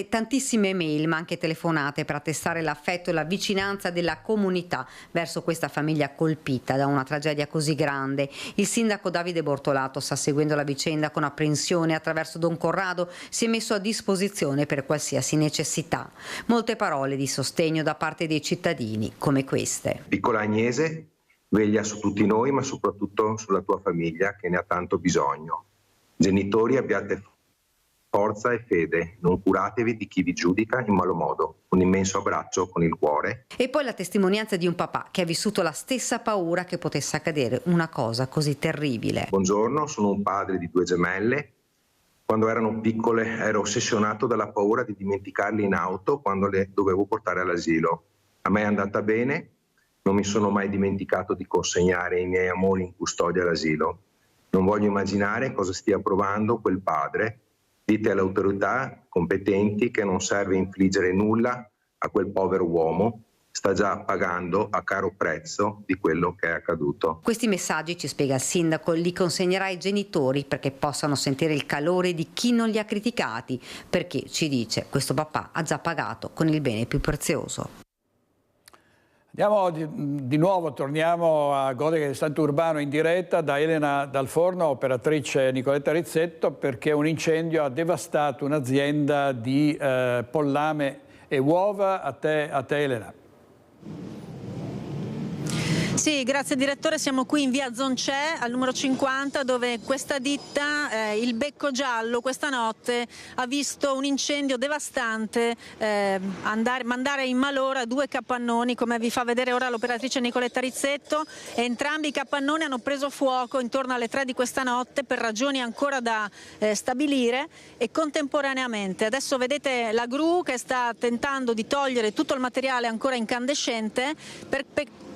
Tantissime mail, ma anche telefonate per attestare l'affetto e la vicinanza della comunità verso questa famiglia colpita da una tragedia così grande. Il sindaco Davide Bortolato sta seguendo la vicenda con apprensione e attraverso Don Corrado si è messo a disposizione per qualsiasi necessità. Molte parole di sostegno da parte dei cittadini come queste. Piccola Agnese, veglia su tutti noi, ma soprattutto sulla tua famiglia che ne ha tanto bisogno. Genitori, abbiate forza e fede, non curatevi di chi vi giudica in malo modo. Un immenso abbraccio con il cuore. E poi la testimonianza di un papà che ha vissuto la stessa paura che potesse accadere una cosa così terribile. Buongiorno, sono un padre di 2 gemelle. Quando erano piccole ero ossessionato dalla paura di dimenticarle in auto quando le dovevo portare all'asilo. A me è andata bene, non mi sono mai dimenticato di consegnare i miei amori in custodia all'asilo. Non voglio immaginare cosa stia provando quel padre. Dite alle autorità competenti che non serve infliggere nulla a quel povero uomo, sta già pagando a caro prezzo di quello che è accaduto. Questi messaggi, ci spiega il sindaco, li consegnerà ai genitori perché possano sentire il calore di chi non li ha criticati, perché, ci dice, questo papà ha già pagato con il bene più prezioso. Andiamo di nuovo, torniamo a Godere del Sant'Urbano in diretta da Elena Dal Forno, operatrice Nicoletta Rizzetto, perché un incendio ha devastato un'azienda di pollame e uova. A te Elena. Sì, grazie direttore, siamo qui in via Zoncè al numero 50 dove questa ditta, il Becco Giallo, questa notte ha visto un incendio devastante mandare in malora 2 capannoni, come vi fa vedere ora l'operatrice Nicoletta Rizzetto. Entrambi i capannoni hanno preso fuoco intorno alle 3 di questa notte per ragioni ancora da stabilire e contemporaneamente. Adesso vedete la gru che sta tentando di togliere tutto il materiale ancora incandescente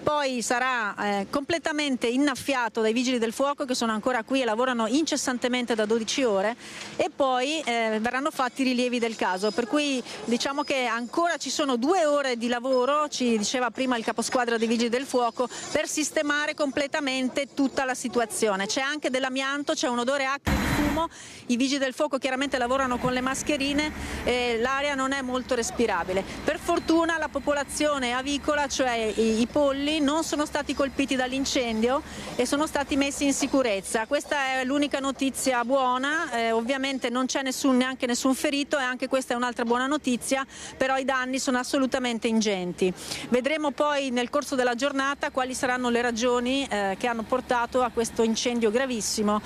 poi sarà completamente innaffiato dai vigili del fuoco che sono ancora qui e lavorano incessantemente da 12 ore e poi verranno fatti i rilievi del caso, per cui diciamo che ancora ci sono 2 ore di lavoro, ci diceva prima il caposquadra dei vigili del fuoco, per sistemare completamente tutta la situazione. C'è anche dell'amianto, c'è un odore acre di fumo, i vigili del fuoco chiaramente lavorano con le mascherine e l'aria non è molto respirabile. Per fortuna la popolazione avicola, cioè i polli, non sono stati colpiti dall'incendio e sono stati messi in sicurezza. Questa è l'unica notizia buona, ovviamente non c'è neanche nessun ferito e anche questa è un'altra buona notizia, però i danni sono assolutamente ingenti. Vedremo poi nel corso della giornata quali saranno le ragioni che hanno portato a questo incendio gravissimo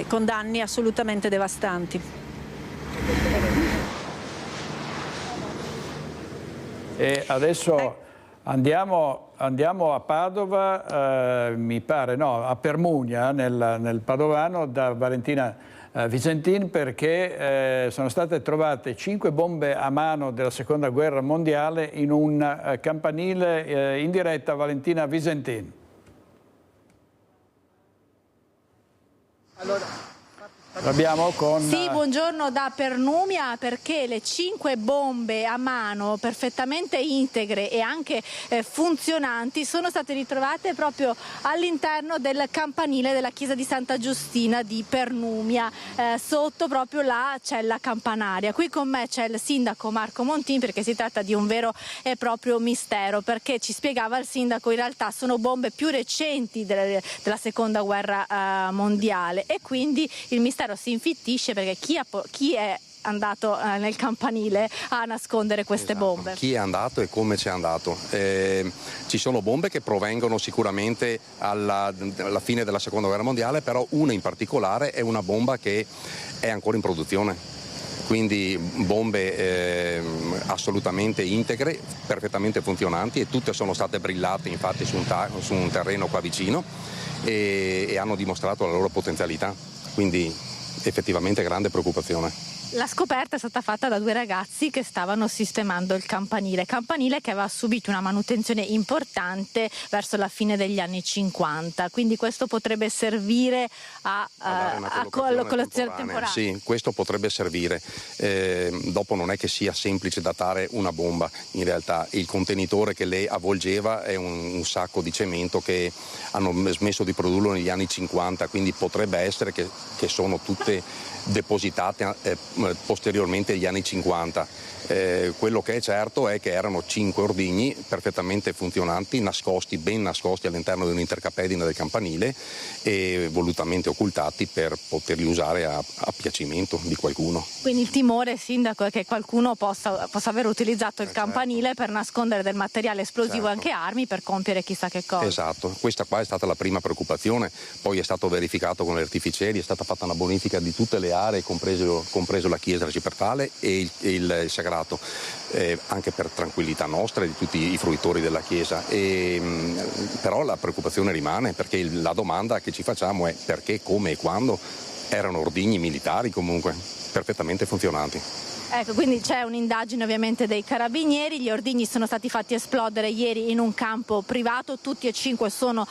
con danni assolutamente devastanti. E adesso andiamo a Padova, mi pare, no, a Permugna, nel Padovano, da Valentina Visentin, perché sono state trovate 5 bombe a mano della Seconda Guerra Mondiale in un campanile. In diretta Valentina Visentin. Abbiamo con... Sì, buongiorno da Permugna, perché le 5 bombe a mano perfettamente integre e anche funzionanti sono state ritrovate proprio all'interno del campanile della chiesa di Santa Giustina di Permugna, sotto proprio la cella campanaria. Qui con me c'è il sindaco Marco Montin, perché si tratta di un vero e proprio mistero, perché ci spiegava il sindaco in realtà sono bombe più recenti della Seconda Guerra Mondiale e quindi il mistero si infittisce, perché chi è andato nel campanile a nascondere queste bombe? Chi è andato e come ci è andato? Ci sono bombe che provengono sicuramente alla fine della Seconda Guerra Mondiale, però una in particolare è una bomba che è ancora in produzione. Quindi bombe assolutamente integre, perfettamente funzionanti, e tutte sono state brillate infatti su un terreno qua vicino e hanno dimostrato la loro potenzialità. Quindi effettivamente grande preoccupazione. La scoperta è stata fatta da 2 ragazzi che stavano sistemando il campanile che aveva subito una manutenzione importante verso la fine degli anni 50, quindi questo potrebbe servire a collocazione temporanea. Sì, questo potrebbe servire. Dopo non è che sia semplice datare una bomba, in realtà il contenitore che le avvolgeva è un sacco di cemento che hanno smesso di produrlo negli anni 50, quindi potrebbe essere che sono tutte depositate posteriormente agli anni 50. Quello che è certo è che erano 5 ordigni perfettamente funzionanti, ben nascosti all'interno di un'intercapedine del campanile e volutamente occultati per poterli usare a piacimento di qualcuno. Quindi il timore, sindaco, è che qualcuno possa aver utilizzato il campanile per nascondere del materiale esplosivo e anche armi per compiere chissà che cosa. Esatto, questa qua è stata la prima preoccupazione, poi è stato verificato con gli artificieri, è stata fatta una bonifica di tutte le aree, compreso la chiesa cipertale e il sagrato. Anche per tranquillità nostra e di tutti i fruitori della chiesa, però la preoccupazione rimane, perché la domanda che ci facciamo è perché, come e quando erano ordigni militari comunque perfettamente funzionanti. Ecco, quindi c'è un'indagine ovviamente dei carabinieri, gli ordigni sono stati fatti esplodere ieri in un campo privato, tutti e 5 sono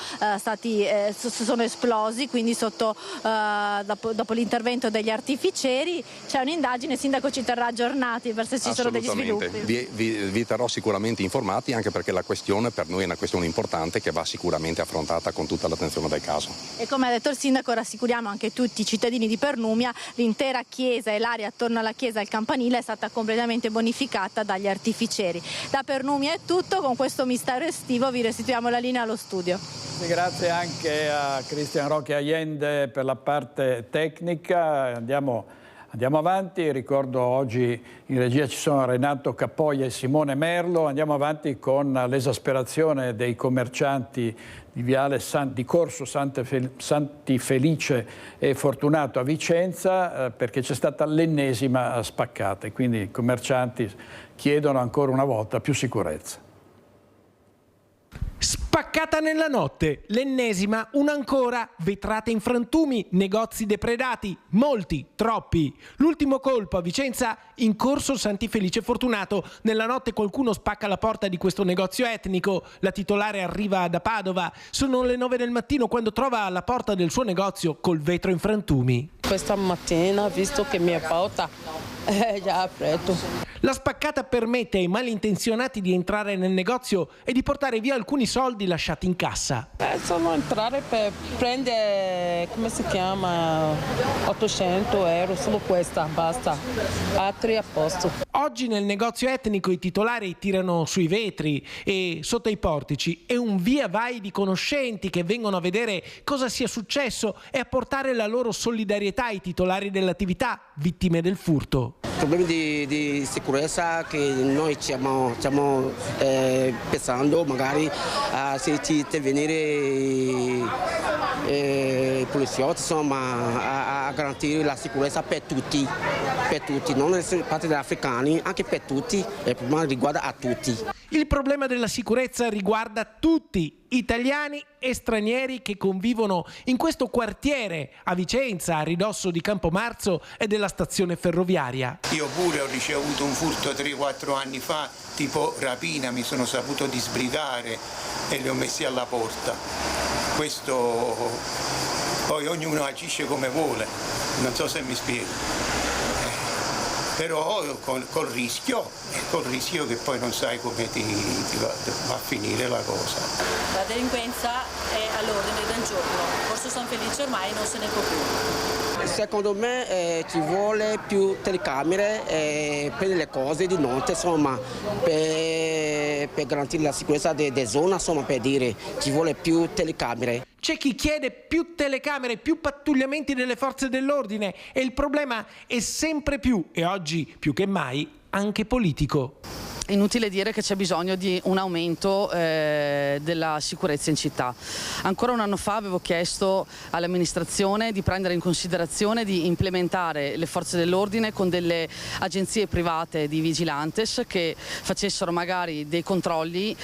esplosi, quindi dopo l'intervento degli artificieri. C'è un'indagine, il sindaco ci terrà aggiornati per se ci sono degli sviluppi. Vi terrò sicuramente informati, anche perché la questione per noi è una questione importante che va sicuramente affrontata con tutta l'attenzione del caso. E come ha detto il sindaco, rassicuriamo anche tutti i cittadini di Pernumia, l'intera chiesa e l'area attorno alla chiesa e al campanile è stata completamente bonificata dagli artificieri. Da Pernumia è tutto, con questo mistero estivo vi restituiamo la linea allo studio. Grazie anche a Cristian Roque Allende per la parte tecnica. Andiamo avanti, ricordo oggi in regia ci sono Renato Capoglia e Simone Merlo. Andiamo avanti con l'esasperazione dei commercianti di Corso Santi Felice e Fortunato a Vicenza, perché c'è stata l'ennesima spaccata e quindi i commercianti chiedono ancora una volta più sicurezza. Spaccata nella notte, l'ennesima, una ancora, vetrate in frantumi, negozi depredati, molti, troppi. L'ultimo colpo a Vicenza in Corso Santi Felice Fortunato. Nella notte qualcuno spacca la porta di questo negozio etnico, la titolare arriva da Padova. Sono le 9 del mattino quando trova la porta del suo negozio col vetro in frantumi. Questa mattina, visto che mi è porta, già aperto. La spaccata permette ai malintenzionati di entrare nel negozio e di portare via alcuni soldi lasciati in cassa. Sono entrare per prendere, come si chiama, 800 euro, solo questa, basta, altri a posto. Oggi nel negozio etnico i titolari tirano sui vetri e sotto i portici è un via vai di conoscenti che vengono a vedere cosa sia successo e a portare la loro solidarietà ai titolari dell'attività vittime del furto. Problemi di sicurezza che noi stiamo pensando magari se ci intervenire i poliziotti, insomma, a garantire la sicurezza per tutti, non solo parte degli africani, anche per tutti, il problema riguarda a tutti. Il problema della sicurezza riguarda tutti, italiani e stranieri che convivono in questo quartiere a Vicenza, a ridosso di Campomarzo e della stazione ferroviaria. Io pure ho ricevuto un furto 3-4 anni fa, tipo rapina, mi sono saputo disbrigare e li ho messi alla porta. Questo poi ognuno agisce come vuole, non so se mi spiego. Però col rischio che poi non sai come ti va a finire la cosa. La delinquenza è all'ordine del giorno, Corso San Felice ormai non se ne può più. Secondo me ci vuole più telecamere per le cose di notte, insomma, per garantire la sicurezza della zona, insomma, per dire ci vuole più telecamere. C'è chi chiede più telecamere, più pattugliamenti delle forze dell'ordine e il problema è sempre più, e oggi più che mai, anche politico. Inutile dire che c'è bisogno di un aumento della sicurezza in città. Ancora un anno fa avevo chiesto all'amministrazione di prendere in considerazione di implementare le forze dell'ordine con delle agenzie private di vigilantes che facessero magari dei controlli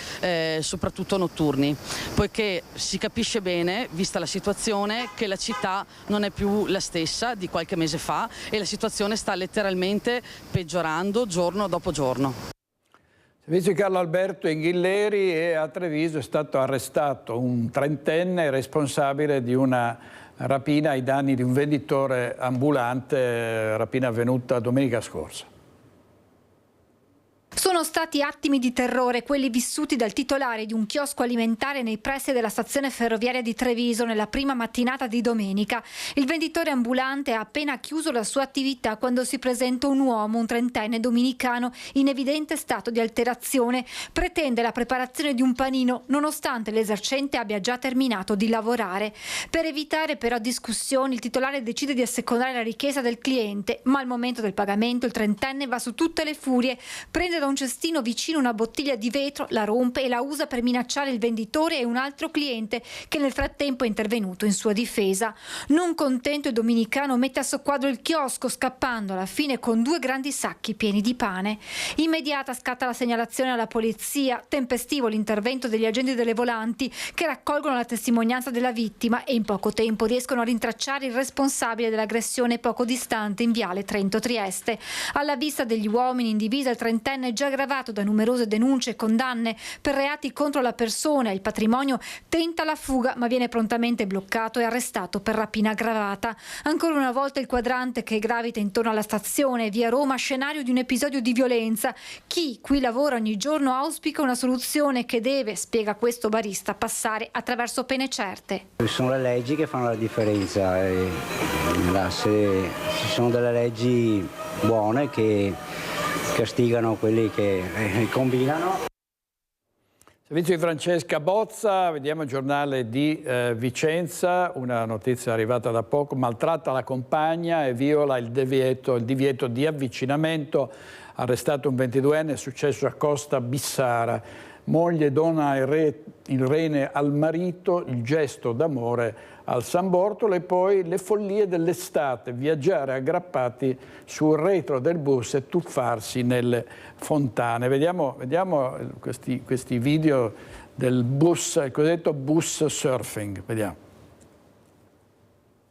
soprattutto notturni, poiché si capisce bene, vista la situazione, che la città non è più la stessa di qualche mese fa e la situazione sta letteralmente peggiorando giorno dopo giorno. Servizio Carlo Alberto Inghilleri, e a Treviso è stato arrestato un trentenne responsabile di una rapina ai danni di un venditore ambulante, rapina avvenuta domenica scorsa. Sono stati attimi di terrore quelli vissuti dal titolare di un chiosco alimentare nei pressi della stazione ferroviaria di Treviso nella prima mattinata di domenica. Il venditore ambulante ha appena chiuso la sua attività quando si presenta un uomo, un trentenne dominicano, in evidente stato di alterazione. Pretende la preparazione di un panino nonostante l'esercente abbia già terminato di lavorare. Per evitare però discussioni, il titolare decide di assecondare la richiesta del cliente, ma al momento del pagamento il trentenne va su tutte le furie, prende da un cestino vicino una bottiglia di vetro, la rompe e la usa per minacciare il venditore e un altro cliente che nel frattempo è intervenuto in sua difesa. Non contento, il dominicano mette a soqquadro il chiosco, scappando alla fine con 2 grandi sacchi pieni di pane. Immediata scatta la segnalazione alla polizia, tempestivo l'intervento degli agenti delle volanti che raccolgono la testimonianza della vittima e in poco tempo riescono a rintracciare il responsabile dell'aggressione poco distante in viale Trento-Trieste. Alla vista degli uomini in divisa, il trentenne già aggravato da numerose denunce e condanne per reati contro la persona e il patrimonio tenta la fuga ma viene prontamente bloccato e arrestato per rapina aggravata. Ancora una volta il quadrante che gravita intorno alla stazione via Roma, scenario di un episodio di violenza. Chi qui lavora ogni giorno auspica una soluzione che deve, spiega questo barista, passare attraverso pene certe. Ci sono le leggi che fanno la differenza e se ci sono delle leggi buone che castigano quelli che combinano. Servizio di Francesca Bozza, vediamo il giornale di Vicenza, una notizia arrivata da poco: maltratta la compagna e viola il divieto di avvicinamento, arrestato un 22enne, è successo a Costa Bissara. Moglie dona il rene al marito, il gesto d'amore al San Bortolo. E poi le follie dell'estate, viaggiare aggrappati sul retro del bus e tuffarsi nelle fontane. Vediamo questi video del bus, il cosiddetto bus surfing. Vediamo.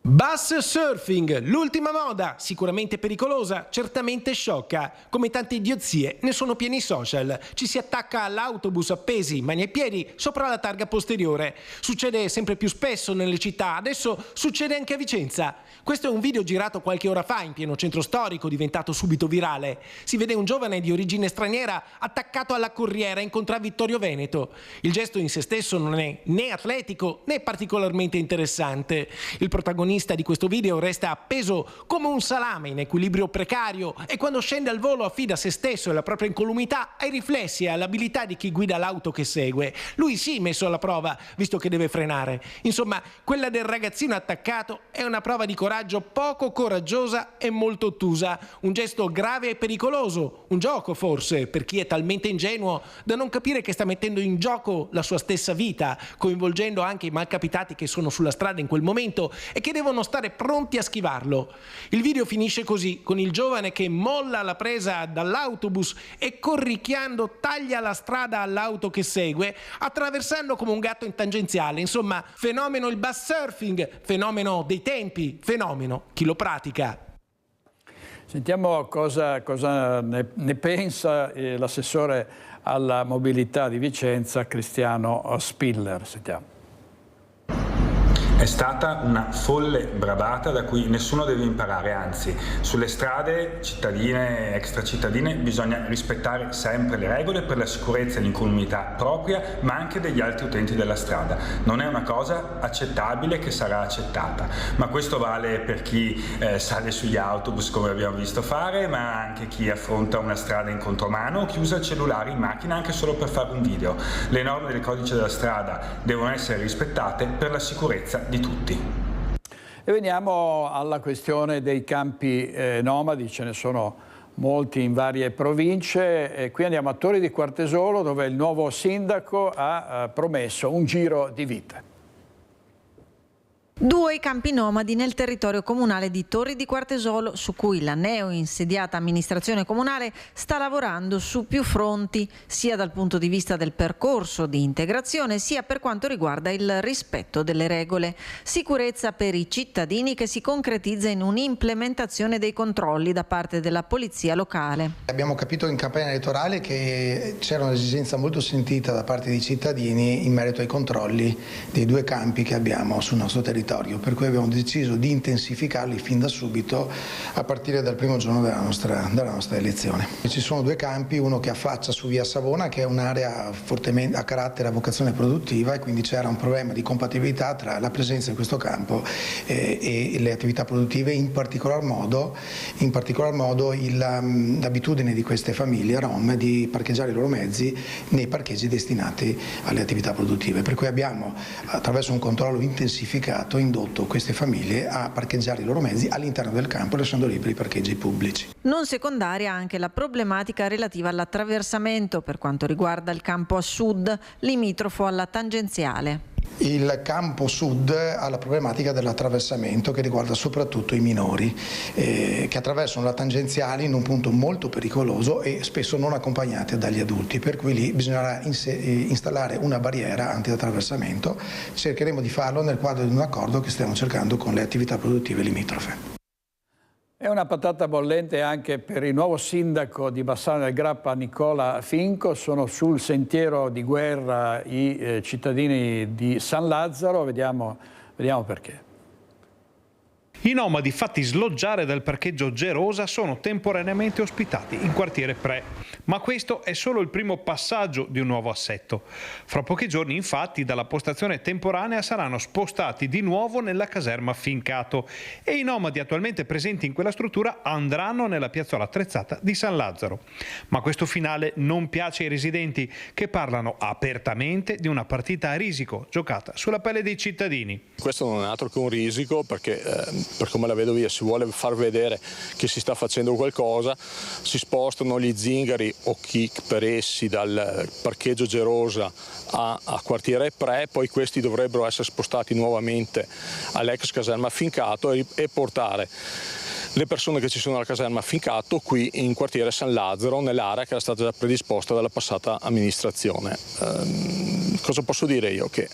Bus surfing, l'ultima moda, sicuramente pericolosa, certamente sciocca. Come tante idiozie ne sono pieni i social. Ci si attacca all'autobus appesi, mani e piedi, sopra la targa posteriore. Succede sempre più spesso nelle città, adesso succede anche a Vicenza. Questo è un video girato qualche ora fa in pieno centro storico, diventato subito virale. Si vede un giovane di origine straniera attaccato alla corriera in Contra Vittorio Veneto. Il gesto in se stesso non è né atletico né particolarmente interessante. Il protagonista di questo video resta appeso come un salame in equilibrio precario e quando scende al volo affida se stesso e la propria incolumità ai riflessi e all'abilità di chi guida l'auto che segue. Lui sì messo alla prova, visto che deve frenare. Insomma, quella del ragazzino attaccato è una prova di coraggio poco coraggiosa e molto ottusa. Un gesto grave e pericoloso, un gioco forse per chi è talmente ingenuo da non capire che sta mettendo in gioco la sua stessa vita, coinvolgendo anche i malcapitati che sono sulla strada in quel momento e che devono stare pronti a schivarlo. Il video finisce così, con il giovane che molla la presa dall'autobus e corricchiando taglia la strada all'auto che segue, attraversando come un gatto in tangenziale. Insomma, fenomeno il bus surfing, fenomeno dei tempi, fenomeno chi lo pratica. Sentiamo cosa ne pensa l'assessore alla mobilità di Vicenza, Cristiano Spiller. Sentiamo. È stata una folle bravata da cui nessuno deve imparare, anzi, sulle strade cittadine e extracittadine bisogna rispettare sempre le regole per la sicurezza e l'incolumità propria, ma anche degli altri utenti della strada. Non è una cosa accettabile che sarà accettata, ma questo vale per chi sale sugli autobus come abbiamo visto fare, ma anche chi affronta una strada in contromano o chi usa il cellulare in macchina anche solo per fare un video. Le norme del codice della strada devono essere rispettate per la sicurezza di tutti. E veniamo alla questione dei campi nomadi, ce ne sono molti in varie province. E qui andiamo a Torri di Quartesolo, dove il nuovo sindaco ha promesso un giro di vite. 2 i campi nomadi nel territorio comunale di Torri di Quartesolo, su cui la neo-insediata amministrazione comunale sta lavorando su più fronti, sia dal punto di vista del percorso di integrazione, sia per quanto riguarda il rispetto delle regole. Sicurezza per i cittadini che si concretizza in un'implementazione dei controlli da parte della polizia locale. Abbiamo capito in campagna elettorale che c'era un'esigenza molto sentita da parte dei cittadini in merito ai controlli dei 2 campi che abbiamo sul nostro territorio. territorio, per cui abbiamo deciso di intensificarli fin da subito a partire dal primo giorno della nostra elezione. Ci sono 2 campi, uno che affaccia su via Savona, che è un'area fortemente a carattere a vocazione produttiva, e quindi c'era un problema di compatibilità tra la presenza in questo campo e le attività produttive, in particolar modo l'abitudine di queste famiglie rom di parcheggiare i loro mezzi nei parcheggi destinati alle attività produttive, per cui abbiamo, attraverso un controllo intensificato, indotto queste famiglie a parcheggiare i loro mezzi all'interno del campo, lasciando liberi i parcheggi pubblici. Non secondaria anche la problematica relativa all'attraversamento per quanto riguarda il campo a sud, limitrofo alla tangenziale. Il campo sud ha la problematica dell'attraversamento, che riguarda soprattutto i minori che attraversano la tangenziale in un punto molto pericoloso e spesso non accompagnati dagli adulti, per cui lì bisognerà installare una barriera anti-attraversamento. Cercheremo di farlo nel quadro di un accordo che stiamo cercando con le attività produttive limitrofe. È una patata bollente anche per il nuovo sindaco di Bassano del Grappa, Nicola Finco. Sono sul sentiero di guerra i cittadini di San Lazzaro. Vediamo perché. I nomadi fatti sloggiare dal parcheggio Gerosa sono temporaneamente ospitati in quartiere Pre, ma questo è solo il primo passaggio di un nuovo assetto. Fra pochi giorni, infatti, dalla postazione temporanea saranno spostati di nuovo nella caserma Fincato e i nomadi attualmente presenti in quella struttura andranno nella piazzola attrezzata di San Lazzaro. Ma questo finale non piace ai residenti, che parlano apertamente di una partita a risico giocata sulla pelle dei cittadini. Questo non è altro che un risico, perché per come la vedo via si vuole far vedere che si sta facendo qualcosa, si spostano gli zingari o chi per essi dal parcheggio Gerosa a quartiere Pre, poi questi dovrebbero essere spostati nuovamente all'ex caserma Fincato e portare le persone che ci sono alla caserma Fincato qui in quartiere San Lazzaro, nell'area che era stata già predisposta dalla passata amministrazione. Cosa posso dire io? Che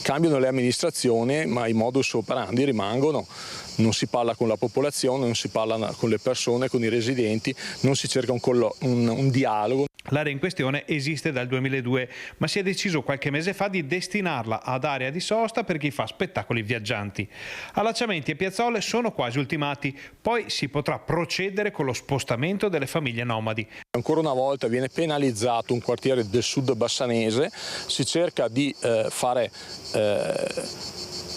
cambiano le amministrazioni, ma i modus operandi rimangono. Non si parla con la popolazione, non si parla con le persone, con i residenti, non si cerca un dialogo. L'area in questione esiste dal 2002, ma si è deciso qualche mese fa di destinarla ad area di sosta per chi fa spettacoli viaggianti. Allacciamenti e piazzole sono quasi ultimati, poi si potrà procedere con lo spostamento delle famiglie nomadi. Ancora una volta viene penalizzato un quartiere del sud bassanese, si cerca di fare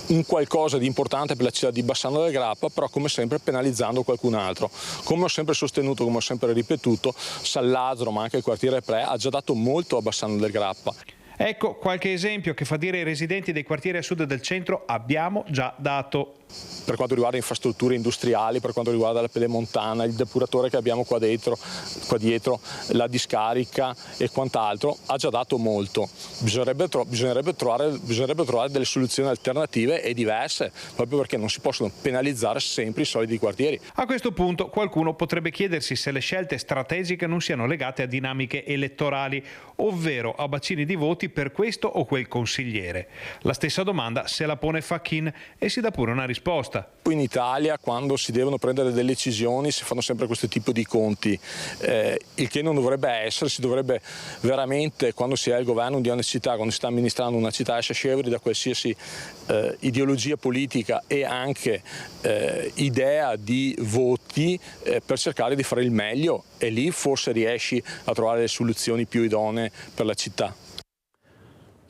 un qualcosa di importante per la città di Bassano del Grappa, però come sempre penalizzando qualcun altro. Come ho sempre sostenuto, come ho sempre ripetuto, San Lazzaro, ma anche il quartiere Pre, ha già dato molto a Bassano del Grappa. Ecco qualche esempio che fa dire ai residenti dei quartieri a sud del centro: abbiamo già dato. Per quanto riguarda infrastrutture industriali, per quanto riguarda la pedemontana, il depuratore che abbiamo qua dietro, la discarica e quant'altro, ha già dato molto. Bisognerebbe trovare delle soluzioni alternative e diverse, proprio perché non si possono penalizzare sempre i soliti quartieri. A questo punto qualcuno potrebbe chiedersi se le scelte strategiche non siano legate a dinamiche elettorali, ovvero a bacini di voti per questo o quel consigliere. La stessa domanda se la pone Fachin e si dà pure una risposta. Qui in Italia, quando si devono prendere delle decisioni, si fanno sempre questo tipo di conti, il che non dovrebbe essere. Si dovrebbe veramente, quando si è al governo di una città, quando si sta amministrando una città, essere scevri da qualsiasi ideologia politica e anche idea di voti per cercare di fare il meglio, e lì forse riesci a trovare le soluzioni più idonee per la città.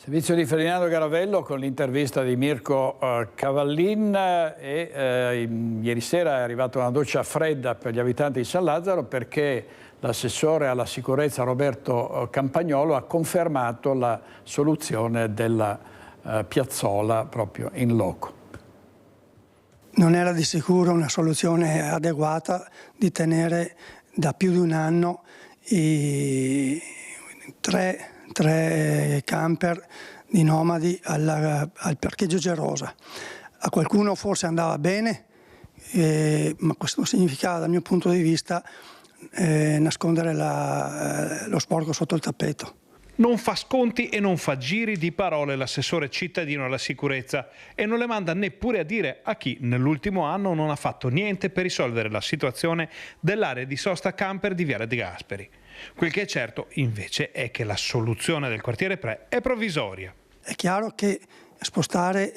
Servizio di Ferdinando Garavello con l'intervista di Mirko Cavallin ieri sera è arrivata una doccia fredda per gli abitanti di San Lazzaro, perché l'assessore alla sicurezza Roberto Campagnolo ha confermato la soluzione della piazzola proprio in loco. Non era di sicuro una soluzione adeguata di tenere da più di un anno i tre camper di nomadi al parcheggio Gerosa. A qualcuno forse andava bene, ma questo significava, dal mio punto di vista, nascondere lo sporco sotto il tappeto. Non fa sconti e non fa giri di parole l'assessore cittadino alla sicurezza, e non le manda neppure a dire a chi nell'ultimo anno non ha fatto niente per risolvere la situazione dell'area di sosta camper di Viale De Gasperi. Quel che è certo invece è che la soluzione del quartiere Pre è provvisoria. È chiaro che spostare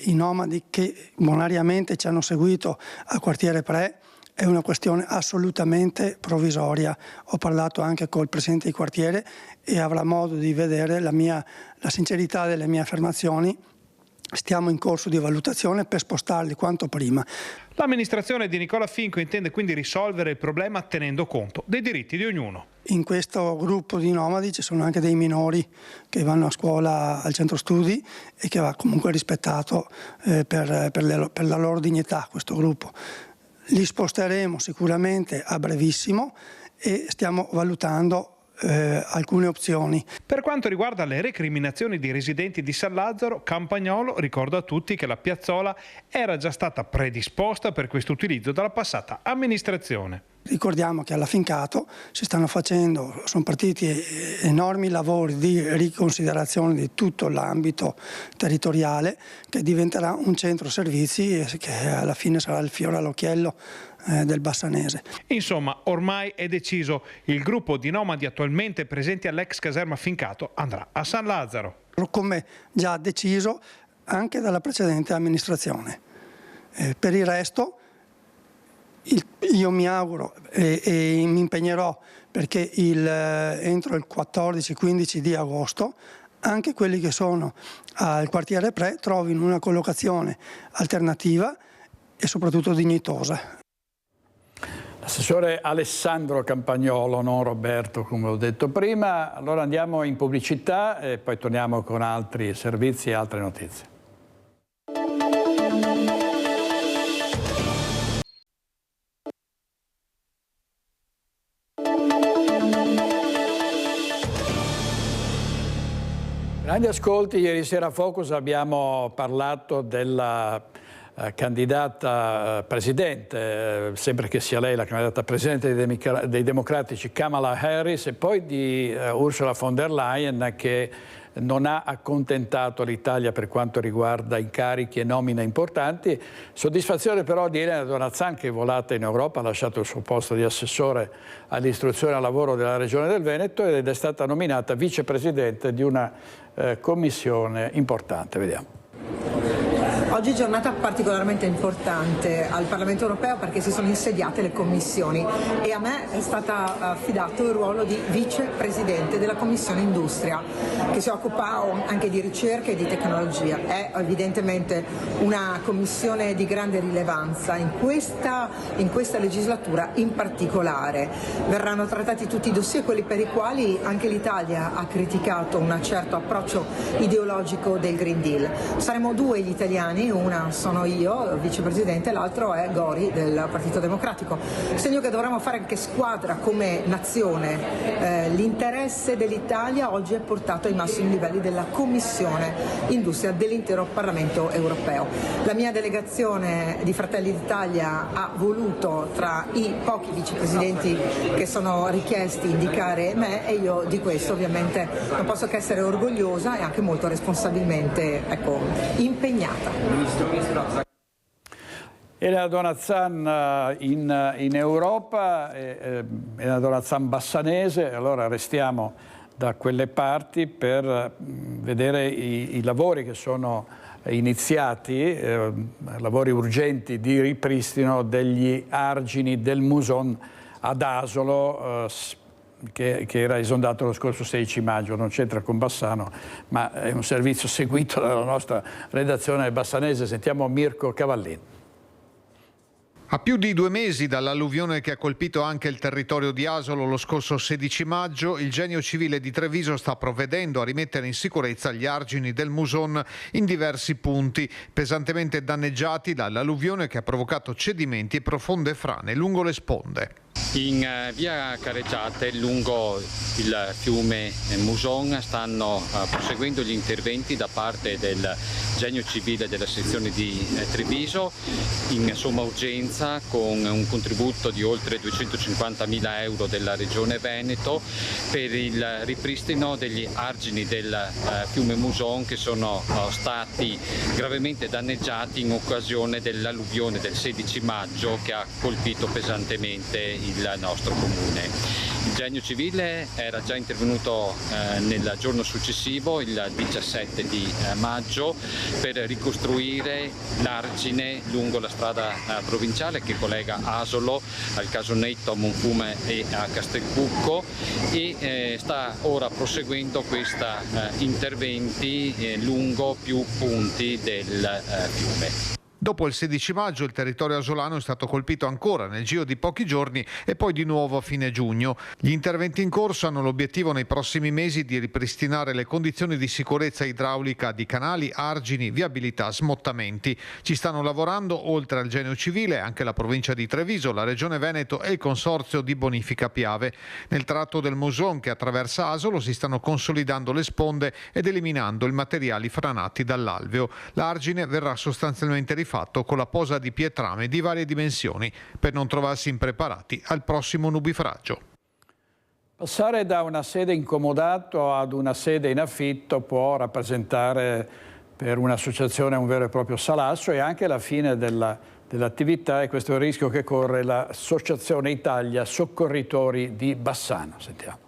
i nomadi che bonariamente ci hanno seguito al quartiere Pre è una questione assolutamente provvisoria. Ho parlato anche col presidente di quartiere e avrà modo di vedere la sincerità delle mie affermazioni. Stiamo in corso di valutazione per spostarli quanto prima. L'amministrazione di Nicola Finco intende quindi risolvere il problema tenendo conto dei diritti di ognuno. In questo gruppo di nomadi ci sono anche dei minori che vanno a scuola al centro studi e che va comunque rispettato per la loro dignità questo gruppo. Li sposteremo sicuramente a brevissimo e stiamo valutando alcune opzioni. Per quanto riguarda le recriminazioni di residenti di San Lazzaro, Campagnolo ricorda a tutti che la piazzola era già stata predisposta per questo utilizzo dalla passata amministrazione. Ricordiamo che alla Fincato sono partiti enormi lavori di riconsiderazione di tutto l'ambito territoriale che diventerà un centro servizi e che alla fine sarà il fiore all'occhiello del Bassanese. Insomma, ormai è deciso, il gruppo di nomadi attualmente presenti all'ex caserma Fincato andrà a San Lazzaro. Come già deciso anche dalla precedente amministrazione. Per il resto io mi auguro e mi impegnerò perché entro il 14-15 di agosto anche quelli che sono al quartiere Pre trovino una collocazione alternativa e soprattutto dignitosa. L'assessore Alessandro Campagnolo, non Roberto come ho detto prima. Allora andiamo in pubblicità e poi torniamo con altri servizi e altre notizie. Grandi ascolti, ieri sera a Focus abbiamo parlato della candidata presidente, sempre che sia lei la candidata presidente dei democratici, Kamala Harris, e poi di Ursula von der Leyen, che non ha accontentato l'Italia per quanto riguarda incarichi e nomine importanti. Soddisfazione però di Elena Donazan, che è volata in Europa, ha lasciato il suo posto di assessore all'istruzione e al lavoro della Regione del Veneto ed è stata nominata vicepresidente di una commissione importante. Vediamo. Oggi è giornata particolarmente importante al Parlamento europeo perché si sono insediate le commissioni e a me è stato affidato il ruolo di vicepresidente della Commissione Industria, che si occupa anche di ricerca e di tecnologia. È evidentemente una commissione di grande rilevanza in questa legislatura in particolare. Verranno trattati tutti i dossier, quelli per i quali anche l'Italia ha criticato un certo approccio ideologico del Green Deal. Saremo due gli italiani, una sono io, vicepresidente, l'altro è Gori del Partito Democratico. Segno che dovremo fare anche squadra come nazione. L'interesse dell'Italia oggi è portato ai massimi livelli della Commissione Industria dell'intero Parlamento europeo. La mia delegazione di Fratelli d'Italia ha voluto, tra i pochi vicepresidenti che sono richiesti, indicare me, e io di questo ovviamente non posso che essere orgogliosa e anche molto responsabilmente impegnata. Elena Donazan in Europa, Elena Donazan bassanese, allora restiamo da quelle parti per vedere i lavori che sono iniziati, lavori urgenti di ripristino degli argini del Muson ad Asolo, che era esondato lo scorso 16 maggio, non c'entra con Bassano, ma è un servizio seguito dalla nostra redazione bassanese. Sentiamo Mirko Cavallin. A più di 2 mesi dall'alluvione che ha colpito anche il territorio di Asolo lo scorso 16 maggio, il Genio Civile di Treviso sta provvedendo a rimettere in sicurezza gli argini del Muson in diversi punti, pesantemente danneggiati dall'alluvione che ha provocato cedimenti e profonde frane lungo le sponde. In via Careggiate, lungo il fiume Muson, stanno proseguendo gli interventi da parte del Genio Civile della sezione di Treviso in somma urgenza, con un contributo di oltre 250.000 euro della Regione Veneto per il ripristino degli argini del fiume Muson che sono stati gravemente danneggiati in occasione dell'alluvione del 16 maggio che ha colpito pesantemente il nostro comune. Il Genio Civile era già intervenuto nel giorno successivo, il 17 di maggio, per ricostruire l'argine lungo la strada provinciale che collega Asolo al Casonetto, a Monfume e a Castelcucco, e sta ora proseguendo questi interventi lungo più punti del fiume. Dopo il 16 maggio il territorio asolano è stato colpito ancora nel giro di pochi giorni e poi di nuovo a fine giugno. Gli interventi in corso hanno l'obiettivo nei prossimi mesi di ripristinare le condizioni di sicurezza idraulica di canali, argini, viabilità, smottamenti. Ci stanno lavorando, oltre al Genio Civile, anche la provincia di Treviso, la Regione Veneto e il Consorzio di Bonifica Piave. Nel tratto del Moson che attraversa Asolo si stanno consolidando le sponde ed eliminando i materiali franati dall'alveo. L'argine verrà sostanzialmente rifatto con la posa di pietrame di varie dimensioni per non trovarsi impreparati al prossimo nubifragio. Passare da una sede incomodato ad una sede in affitto può rappresentare per un'associazione un vero e proprio salasso e anche la fine dell'attività, e questo è il rischio che corre l'Associazione Italia Soccorritori di Bassano. Sentiamo.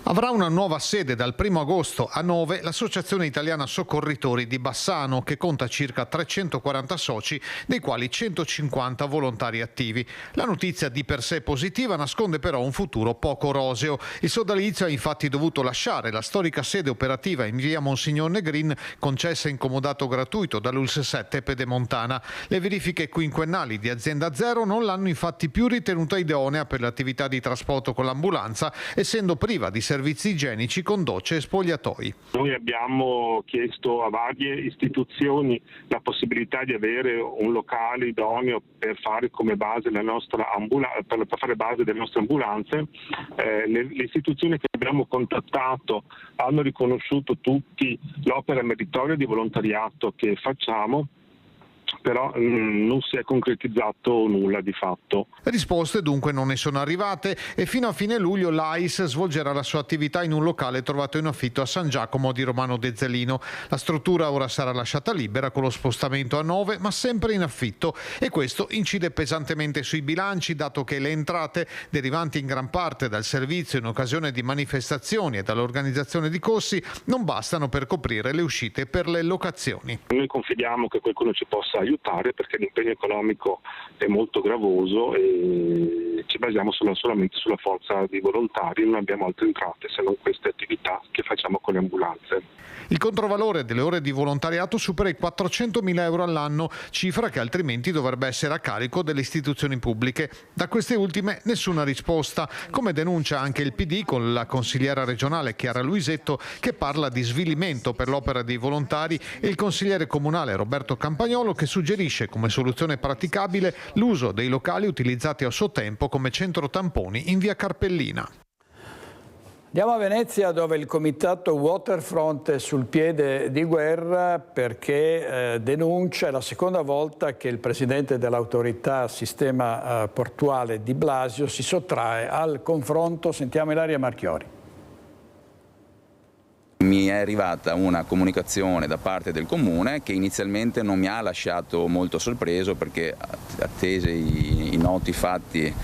Avrà una nuova sede dal 1 agosto a 9 l'Associazione Italiana Soccorritori di Bassano, che conta circa 340 soci, dei quali 150 volontari attivi. La notizia di per sé positiva nasconde però un futuro poco roseo. Il sodalizio ha infatti dovuto lasciare la storica sede operativa in via Monsignor Negrin, concessa in comodato gratuito dall'ULSS 7 Pedemontana. Le verifiche quinquennali di Azienda Zero non l'hanno infatti più ritenuta idonea per l'attività di trasporto con l'ambulanza, essendo priva di servizi igienici con docce e spogliatoi. Noi abbiamo chiesto a varie istituzioni la possibilità di avere un locale idoneo per fare come base la nostra per fare base delle nostre ambulanze. Le istituzioni che abbiamo contattato hanno riconosciuto tutti l'opera meritoria di volontariato che facciamo, però non si è concretizzato nulla di fatto. Risposte dunque non ne sono arrivate e fino a fine luglio l'AIS svolgerà la sua attività in un locale trovato in affitto a San Giacomo di Romano Dezzelino. La struttura ora sarà lasciata libera con lo spostamento a 9, ma sempre in affitto, e questo incide pesantemente sui bilanci, dato che le entrate derivanti in gran parte dal servizio in occasione di manifestazioni e dall'organizzazione di corsi non bastano per coprire le uscite per le locazioni. Noi confidiamo che qualcuno ci possa aiutare, perché l'impegno economico è molto gravoso e ci basiamo solamente sulla forza di volontari, non abbiamo altre entrate se non queste attività che facciamo con le ambulanze. Il controvalore delle ore di volontariato supera i 400.000 euro all'anno, cifra che altrimenti dovrebbe essere a carico delle istituzioni pubbliche. Da queste ultime nessuna risposta, come denuncia anche il PD con la consigliera regionale Chiara Luisetto, che parla di svilimento per l'opera dei volontari, e il consigliere comunale Roberto Campagnolo, che suggerisce come soluzione praticabile l'uso dei locali utilizzati a suo tempo come centro tamponi in via Carpellina. Andiamo a Venezia, dove il comitato Waterfront è sul piede di guerra perché denuncia, è la seconda volta che il presidente dell'autorità sistema portuale Di Blasio si sottrae al confronto. Sentiamo Ilaria Marchiori. Mi è arrivata una comunicazione da parte del Comune che inizialmente non mi ha lasciato molto sorpreso, perché attese i noti fatti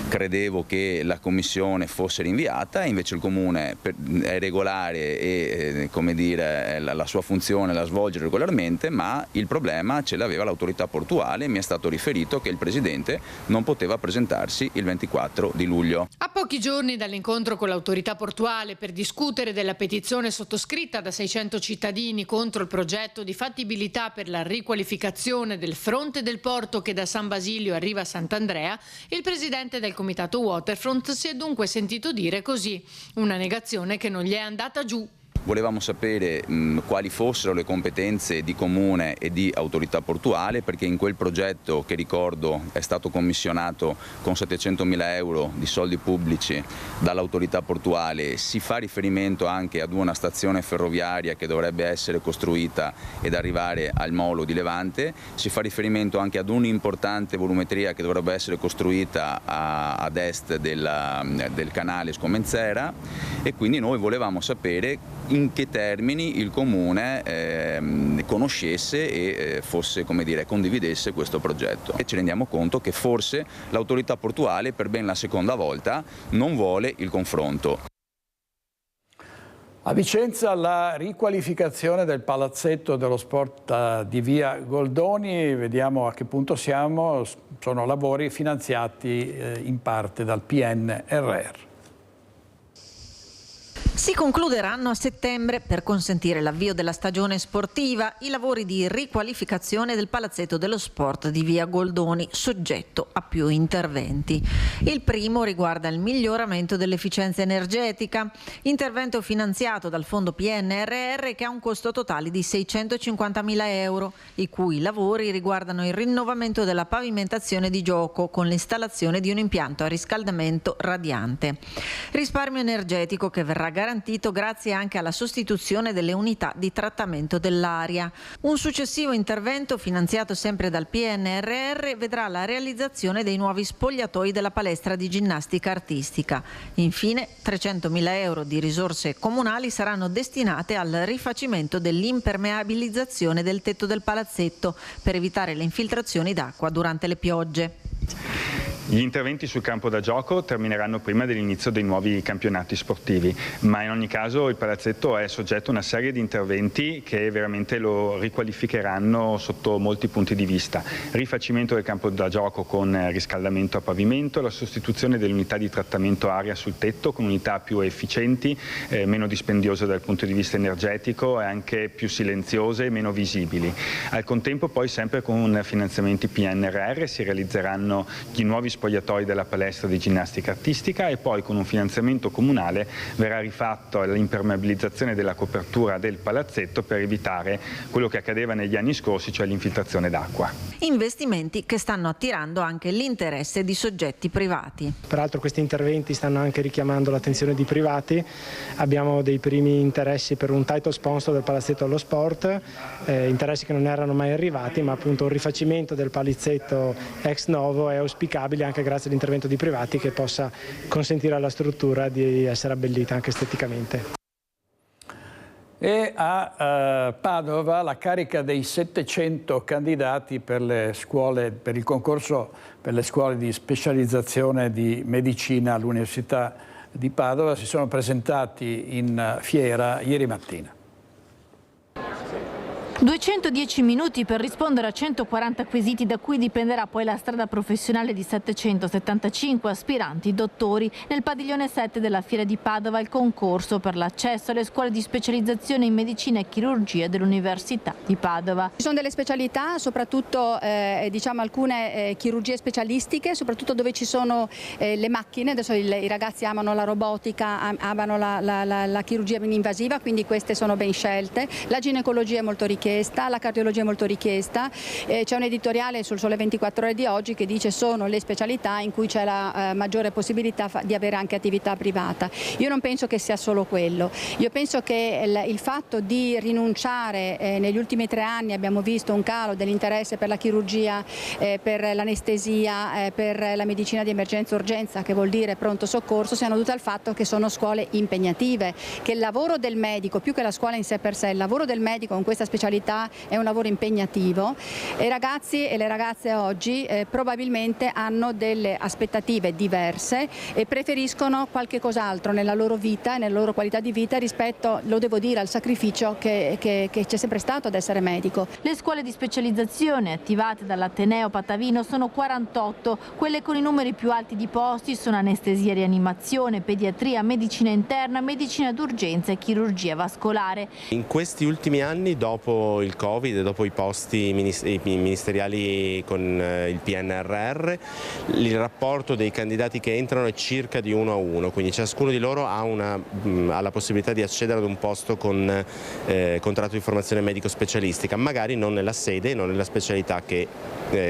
credevo che la commissione fosse rinviata, invece il Comune è regolare e come dire, la sua funzione la svolge regolarmente, ma il problema ce l'aveva l'autorità portuale e mi è stato riferito che il Presidente non poteva presentarsi il 24 di luglio. A pochi giorni dall'incontro con l'autorità portuale per discutere della petizione sottoscritta da 600 cittadini contro il progetto di fattibilità per la riqualificazione del fronte del porto che da San Basilio arriva a Sant'Andrea, il Presidente del Comitato Waterfront si è dunque sentito dire così: una negazione che non gli è andata giù. Volevamo sapere quali fossero le competenze di Comune e di autorità portuale, perché in quel progetto, che ricordo è stato commissionato con 700.000 euro di soldi pubblici dall'autorità portuale, si fa riferimento anche ad una stazione ferroviaria che dovrebbe essere costruita ed arrivare al molo di Levante, si fa riferimento anche ad un'importante volumetria che dovrebbe essere costruita ad est del canale Scomenzera, e quindi noi volevamo sapere in che termini il Comune conoscesse e fosse, come dire, condividesse questo progetto. E ci rendiamo conto che forse l'autorità portuale per ben la seconda volta non vuole il confronto. A Vicenza la riqualificazione del palazzetto dello sport di via Goldoni, vediamo a che punto siamo, sono lavori finanziati in parte dal PNRR. Si concluderanno a settembre per consentire l'avvio della stagione sportiva i lavori di riqualificazione del palazzetto dello sport di via Goldoni, soggetto a più interventi. Il primo riguarda il miglioramento dell'efficienza energetica, intervento finanziato dal fondo PNRR che ha un costo totale di 650.000 euro, i cui lavori riguardano il rinnovamento della pavimentazione di gioco con l'installazione di un impianto a riscaldamento radiante. Risparmio energetico che verrà garantito grazie anche alla sostituzione delle unità di trattamento dell'aria. Un successivo intervento finanziato sempre dal PNRR vedrà la realizzazione dei nuovi spogliatoi della palestra di ginnastica artistica. Infine 300.000 euro di risorse comunali saranno destinate al rifacimento dell'impermeabilizzazione del tetto del palazzetto per evitare le infiltrazioni d'acqua durante le piogge. Gli interventi sul campo da gioco termineranno prima dell'inizio dei nuovi campionati sportivi, ma in ogni caso il palazzetto è soggetto a una serie di interventi che veramente lo riqualificheranno sotto molti punti di vista. Rifacimento del campo da gioco con riscaldamento a pavimento, la sostituzione delle unità di trattamento aria sul tetto con unità più efficienti, meno dispendiose dal punto di vista energetico e anche più silenziose e meno visibili. Al contempo poi sempre con finanziamenti PNRR si realizzeranno gli nuovi spogliatoi della palestra di ginnastica artistica e poi con un finanziamento comunale verrà rifatto l'impermeabilizzazione della copertura del palazzetto per evitare quello che accadeva negli anni scorsi, cioè l'infiltrazione d'acqua. Investimenti che stanno attirando anche l'interesse di soggetti privati. Peraltro questi interventi stanno anche richiamando l'attenzione di privati, abbiamo dei primi interessi per un title sponsor del palazzetto dello sport, interessi che non erano mai arrivati, ma appunto un rifacimento del palazzetto ex novo è auspicabile anche grazie all'intervento di privati che possa consentire alla struttura di essere abbellita anche esteticamente. E a Padova la carica dei 700 candidati per il concorso per le scuole di specializzazione di medicina all'Università di Padova si sono presentati in fiera ieri mattina. 210 minuti per rispondere a 140 quesiti da cui dipenderà poi la strada professionale di 775 aspiranti dottori. Nel padiglione 7 della Fiera di Padova il concorso per l'accesso alle scuole di specializzazione in medicina e chirurgia dell'Università di Padova. Ci sono delle specialità, soprattutto diciamo alcune chirurgie specialistiche, soprattutto dove ci sono le macchine. Adesso i ragazzi amano la robotica, amano la chirurgia invasiva, quindi queste sono ben scelte. La ginecologia è molto richiesta. La cardiologia è molto richiesta, c'è un editoriale sul Sole 24 Ore di oggi che dice sono le specialità in cui c'è la maggiore possibilità di avere anche attività privata. Io non penso che sia solo quello, io penso che il fatto di rinunciare, negli ultimi 3 anni abbiamo visto un calo dell'interesse per la chirurgia, per l'anestesia, per la medicina di emergenza urgenza, che vuol dire pronto soccorso, siano dovute al fatto che sono scuole impegnative, che il lavoro del medico, più che la scuola in sé per sé, il lavoro del medico con questa specialità è un lavoro impegnativo e i ragazzi e le ragazze oggi probabilmente hanno delle aspettative diverse e preferiscono qualche cos'altro nella loro vita e nella loro qualità di vita rispetto, lo devo dire, al sacrificio che c'è sempre stato ad essere medico. Le scuole di specializzazione attivate dall'Ateneo Patavino sono 48, quelle con i numeri più alti di posti sono anestesia e rianimazione, pediatria, medicina interna, medicina d'urgenza e chirurgia vascolare. In questi ultimi anni, dopo il Covid e dopo i posti ministeriali con il PNRR, il rapporto dei candidati che entrano è circa di 1 a 1, quindi ciascuno di loro ha la possibilità di accedere ad un posto con contratto di formazione medico specialistica, magari non nella sede, non nella specialità che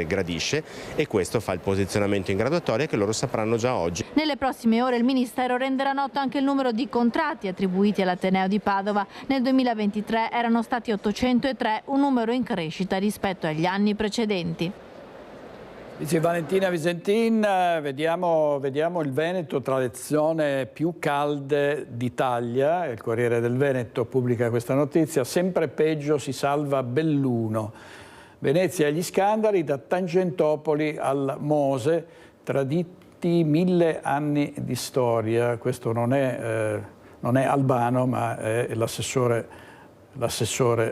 gradisce, e questo fa il posizionamento in graduatoria che loro sapranno già oggi. Nelle prossime ore il Ministero renderà noto anche il numero di contratti attribuiti all'Ateneo di Padova. Nel 2023 erano stati 803, un numero in crescita rispetto agli anni precedenti. Dice Valentina Visentin, vediamo il Veneto tra le zone più calde d'Italia. Il Corriere del Veneto pubblica questa notizia. Sempre peggio si salva Belluno. Venezia e gli scandali, da Tangentopoli al Mose, traditi 1000 anni di storia. Questo non è Albano, ma è l'assessore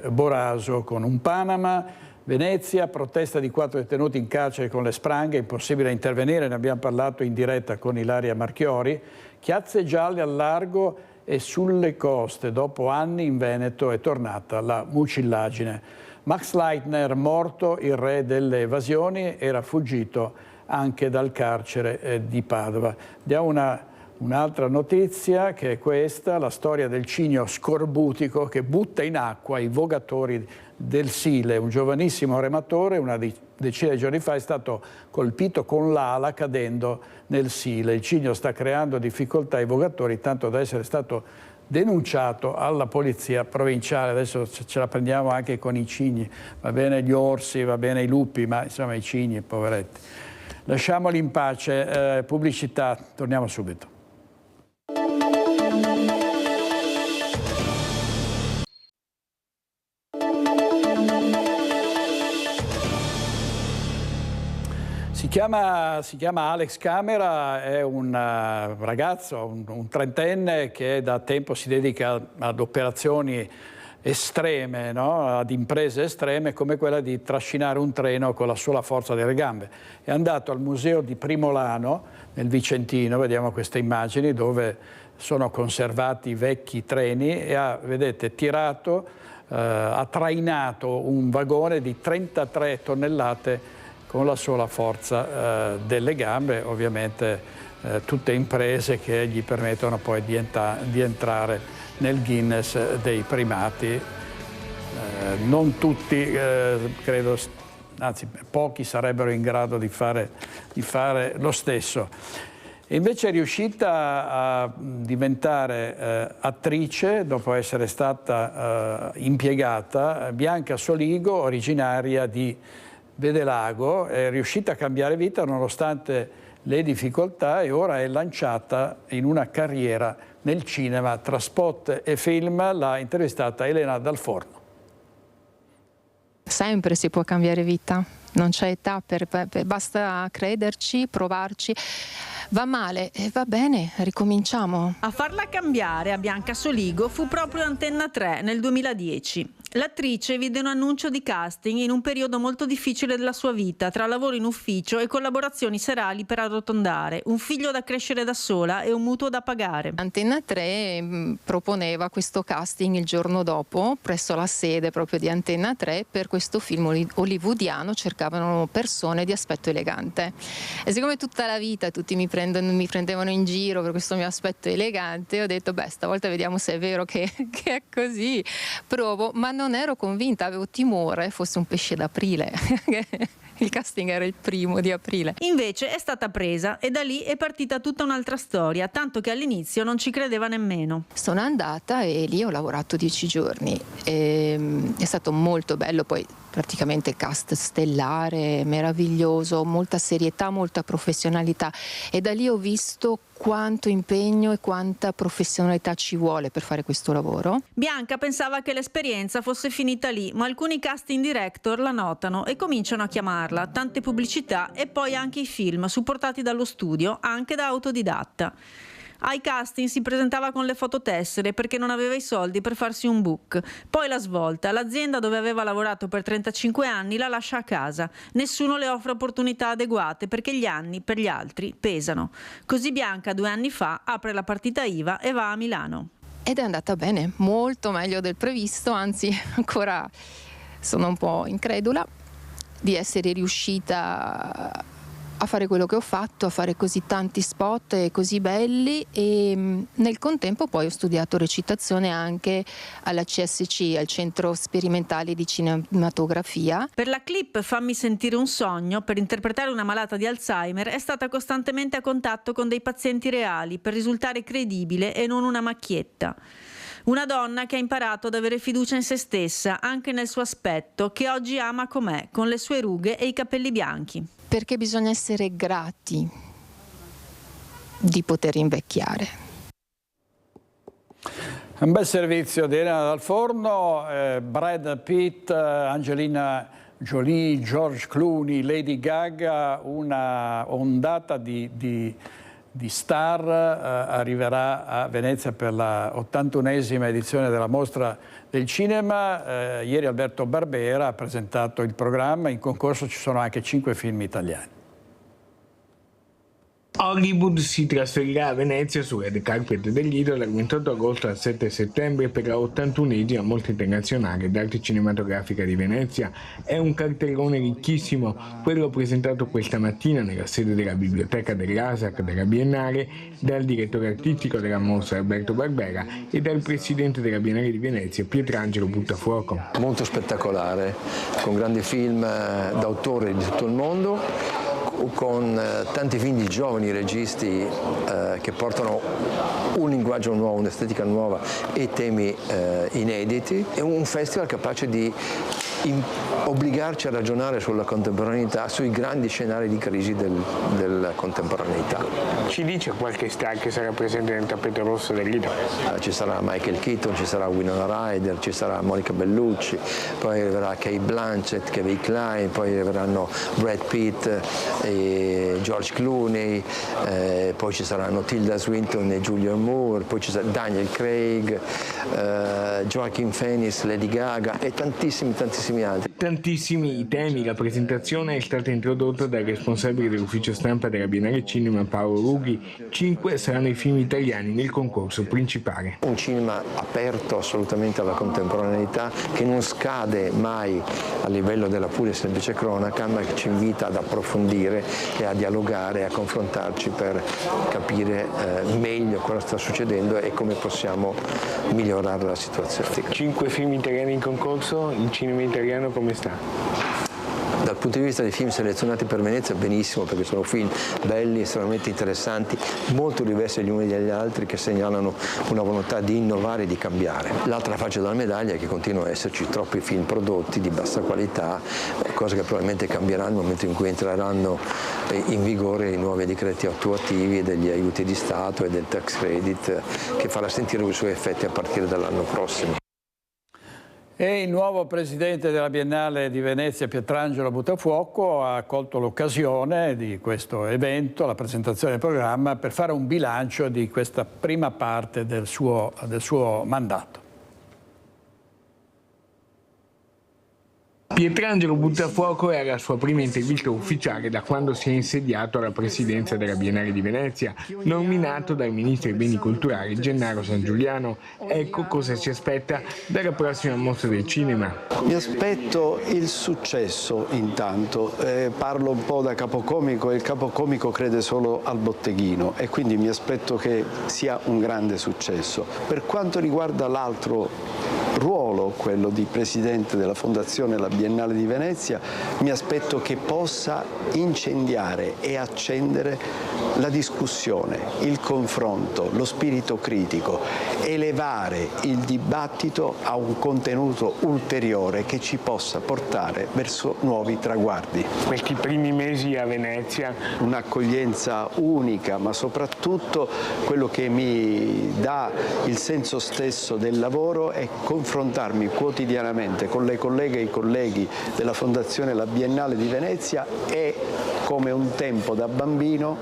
Boraso con un Panama. Venezia, protesta di 4 detenuti in carcere con le spranghe, impossibile intervenire, ne abbiamo parlato in diretta con Ilaria Marchiori. Chiazze gialle al largo e sulle coste, dopo anni in Veneto è tornata la mucillagine. Max Leitner, morto, il re delle evasioni, era fuggito anche dal carcere di Padova. Diamo un'altra notizia, che è questa, la storia del cigno scorbutico che butta in acqua i vogatori del Sile. Un giovanissimo rematore, una decina di giorni fa, è stato colpito con l'ala cadendo nel Sile. Il cigno sta creando difficoltà ai vogatori, tanto da essere stato denunciato alla polizia provinciale. Adesso ce la prendiamo anche con i cigni, va bene gli orsi, va bene i lupi, ma insomma i cigni, poveretti. Lasciamoli in pace. Pubblicità, torniamo subito. Si chiama Alex Camera, è un ragazzo, un trentenne che da tempo si dedica ad operazioni estreme, no? Ad imprese estreme come quella di trascinare un treno con la sola forza delle gambe. È andato al museo di Primolano, nel Vicentino, vediamo queste immagini dove sono conservati vecchi treni e ha, vedete, ha trainato un vagone di 33 tonnellate con la sola forza delle gambe, ovviamente tutte imprese che gli permettono poi di entrare nel Guinness dei primati. Non tutti, credo, anzi pochi sarebbero in grado di fare lo stesso. E invece è riuscita a diventare attrice dopo essere stata impiegata. Bianca Soligo, originaria di Vedelago, è riuscita a cambiare vita nonostante le difficoltà e ora è lanciata in una carriera nel cinema tra spot e film. L'ha intervistata Elena Dal Forno. Sempre si può cambiare vita, non c'è età, basta crederci, provarci. Va male e va bene, ricominciamo. A farla cambiare a Bianca Soligo fu proprio Antenna 3 nel 2010. L'attrice vide un annuncio di casting in un periodo molto difficile della sua vita, tra lavoro in ufficio e collaborazioni serali per arrotondare, un figlio da crescere da sola e un mutuo da pagare. Antenna 3 proponeva questo casting il giorno dopo, presso la sede proprio di Antenna 3, per questo film hollywoodiano. Cercavano persone di aspetto elegante. E siccome tutta la vita tutti mi prendevano in giro per questo mio aspetto elegante, ho detto, beh, stavolta vediamo se è vero che è così. Provo, ma non ero convinta, avevo timore fosse un pesce d'aprile. Il casting era il 1° di aprile. Invece è stata presa e da lì è partita tutta un'altra storia, tanto che all'inizio non ci credeva nemmeno. Sono andata e lì ho lavorato 10 giorni. È stato molto bello, poi praticamente cast stellare, meraviglioso, molta serietà, molta professionalità, e da lì ho visto quanto impegno e quanta professionalità ci vuole per fare questo lavoro. Bianca pensava che l'esperienza fosse finita lì, ma alcuni casting director la notano e cominciano a chiamarla, tante pubblicità e poi anche i film supportati dallo studio, anche da autodidatta. Ai casting si presentava con le fototessere perché non aveva i soldi per farsi un book. Poi la svolta, l'azienda dove aveva lavorato per 35 anni la lascia a casa. Nessuno le offre opportunità adeguate perché gli anni per gli altri pesano. Così Bianca 2 anni fa apre la partita IVA e va a Milano. Ed è andata bene, molto meglio del previsto, anzi ancora sono un po' incredula di essere riuscita a fare quello che ho fatto, a fare così tanti spot così belli, e nel contempo poi ho studiato recitazione anche alla CSC, al Centro Sperimentale di Cinematografia. Per la clip Fammi sentire un sogno, per interpretare una malata di Alzheimer, è stata costantemente a contatto con dei pazienti reali per risultare credibile e non una macchietta. Una donna che ha imparato ad avere fiducia in se stessa, anche nel suo aspetto, che oggi ama com'è, con le sue rughe e i capelli bianchi. Perché bisogna essere grati di poter invecchiare. Un bel servizio di Elena Dal Forno, Brad Pitt, Angelina Jolie, George Clooney, Lady Gaga, una ondata di star arriverà a Venezia per la 81esima edizione della Mostra del Cinema. Ieri Alberto Barbera ha presentato il programma, in concorso ci sono anche 5 film italiani. Hollywood si trasferirà a Venezia su Red Carpet degli Idol dal 28 agosto al 7 settembre per la 81esima Mostra Internazionale d'Arte Cinematografica di Venezia. È un cartellone ricchissimo, quello presentato questa mattina nella sede della Biblioteca dell'ASAC della Biennale dal direttore artistico della mostra Alberto Barbera e dal presidente della Biennale di Venezia Pietrangelo Buttafuoco. Molto spettacolare, con grandi film d'autore di tutto il mondo, con tanti film di giovani registi che portano un linguaggio nuovo, un'estetica nuova e temi inediti. È un festival capace di obbligarci a ragionare sulla contemporaneità, sui grandi scenari di crisi della contemporaneità. Ci dice qualche star che sarà presente nel tappeto rosso dell'Idol? Ci sarà Michael Keaton, ci sarà Winona Ryder, ci sarà Monica Bellucci, poi arriverà Kate Blanchett, Kevin Kline, poi arriveranno Brad Pitt e George Clooney, poi ci saranno Tilda Swinton e Julianne Moore, poi ci sarà Daniel Craig, Joaquin Phoenix, Lady Gaga e tantissimi altri. Tantissimi i temi. La presentazione è stata introdotta dal responsabile dell'ufficio stampa della Biennale Cinema Paolo Rughi. 5 saranno i film italiani nel concorso principale. Un cinema aperto assolutamente alla contemporaneità, che non scade mai a livello della pura e semplice cronaca, ma che ci invita ad approfondire e a dialogare e a confrontarci per capire meglio cosa sta succedendo e come possiamo migliorare la situazione. 5 film italiani in concorso, il cinema italiano come sta? Dal punto di vista dei film selezionati per Venezia benissimo, perché sono film belli, estremamente interessanti, molto diversi gli uni dagli altri, che segnalano una volontà di innovare e di cambiare. L'altra faccia della medaglia è che continuano ad esserci troppi film prodotti di bassa qualità, cosa che probabilmente cambierà nel momento in cui entreranno in vigore i nuovi decreti attuativi degli aiuti di Stato e del tax credit, che farà sentire i suoi effetti a partire dall'anno prossimo. E il nuovo presidente della Biennale di Venezia, Pietrangelo Buttafuoco, ha colto l'occasione di questo evento, la presentazione del programma, per fare un bilancio di questa prima parte del suo mandato. Pietrangelo Buttafuoco è alla sua prima intervista ufficiale da quando si è insediato alla presidenza della Biennale di Venezia, nominato dal ministro dei beni culturali Gennaro Sangiuliano. Ecco cosa si aspetta dalla prossima mostra del cinema. Mi aspetto il successo intanto, parlo un po' da capocomico e il capocomico crede solo al botteghino e quindi mi aspetto che sia un grande successo. Per quanto riguarda l'altro ruolo, quello di presidente della Fondazione La Biennale di Venezia, mi aspetto che possa incendiare e accendere la discussione, il confronto, lo spirito critico, elevare il dibattito a un contenuto ulteriore che ci possa portare verso nuovi traguardi. Questi primi mesi a Venezia, un'accoglienza unica, ma soprattutto quello che mi dà il senso stesso del lavoro è confrontarmi quotidianamente con le colleghe e i colleghi della Fondazione La Biennale di Venezia e, come un tempo da bambino,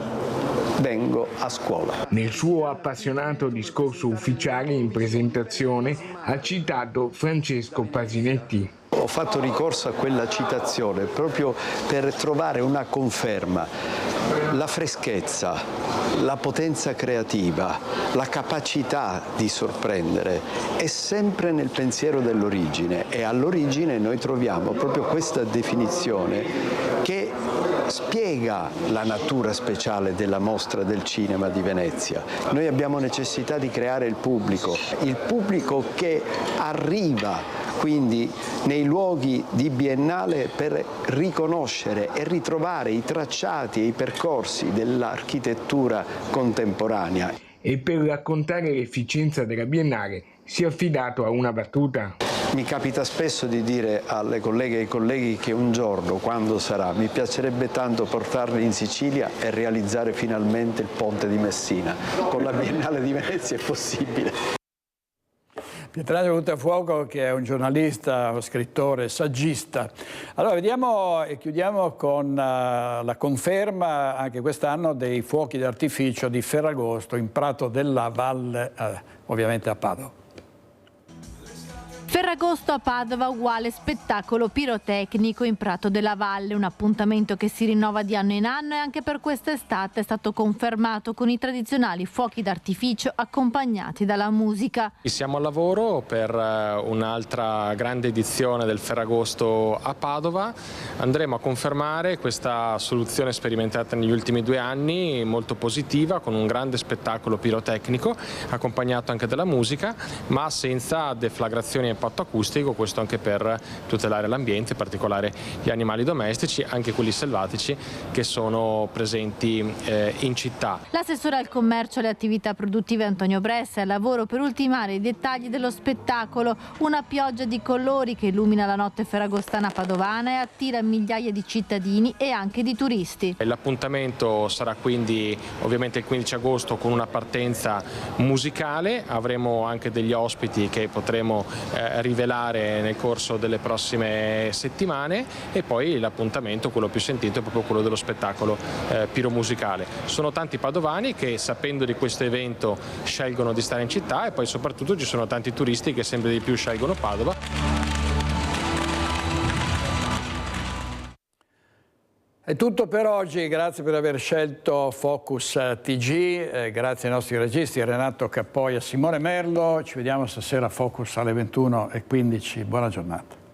vengo a scuola. Nel suo appassionato discorso ufficiale in presentazione ha citato Francesco Pasinetti. Ho fatto ricorso a quella citazione proprio per trovare una conferma. La freschezza, la potenza creativa, la capacità di sorprendere è sempre nel pensiero dell'origine e all'origine noi troviamo proprio questa definizione che spiega la natura speciale della mostra del cinema di Venezia. Noi abbiamo necessità di creare il pubblico che arriva quindi nei luoghi di Biennale per riconoscere e ritrovare i tracciati e i percorsi dell'architettura contemporanea. e per raccontare l'efficienza della Biennale si è affidato a una battuta. Mi capita spesso di dire alle colleghe e ai colleghi che un giorno, quando sarà, mi piacerebbe tanto portarli in Sicilia e realizzare finalmente il ponte di Messina. Con la Biennale di Venezia è possibile. Pietrangelo Buttafuoco, che è un giornalista, scrittore, saggista. Allora vediamo e chiudiamo con la conferma anche quest'anno dei fuochi d'artificio di Ferragosto in Prato della Valle, ovviamente a Padova. Ferragosto a Padova uguale spettacolo pirotecnico in Prato della Valle, un appuntamento che si rinnova di anno in anno e anche per quest'estate è stato confermato con i tradizionali fuochi d'artificio accompagnati dalla musica. Siamo al lavoro per un'altra grande edizione del Ferragosto a Padova. Andremo a confermare questa soluzione sperimentata negli ultimi 2 anni, molto positiva, con un grande spettacolo pirotecnico accompagnato anche dalla musica, ma senza deflagrazioni e impatto acustico, questo anche per tutelare l'ambiente, in particolare gli animali domestici, anche quelli selvatici che sono presenti in città. L'assessore al commercio e alle attività produttive Antonio Bressa è al lavoro per ultimare i dettagli dello spettacolo, una pioggia di colori che illumina la notte ferragostana padovana e attira migliaia di cittadini e anche di turisti. L'appuntamento sarà quindi ovviamente il 15 agosto con una partenza musicale, avremo anche degli ospiti che potremo rivelare nel corso delle prossime settimane e poi l'appuntamento, quello più sentito, è proprio quello dello spettacolo piromusicale. Sono tanti padovani che, sapendo di questo evento, scelgono di stare in città e poi soprattutto ci sono tanti turisti che sempre di più scelgono Padova. È tutto per oggi, grazie per aver scelto Focus TG, grazie ai nostri registi Renato Cappoi e Simone Merlo, ci vediamo stasera a Focus alle 21:15, buona giornata.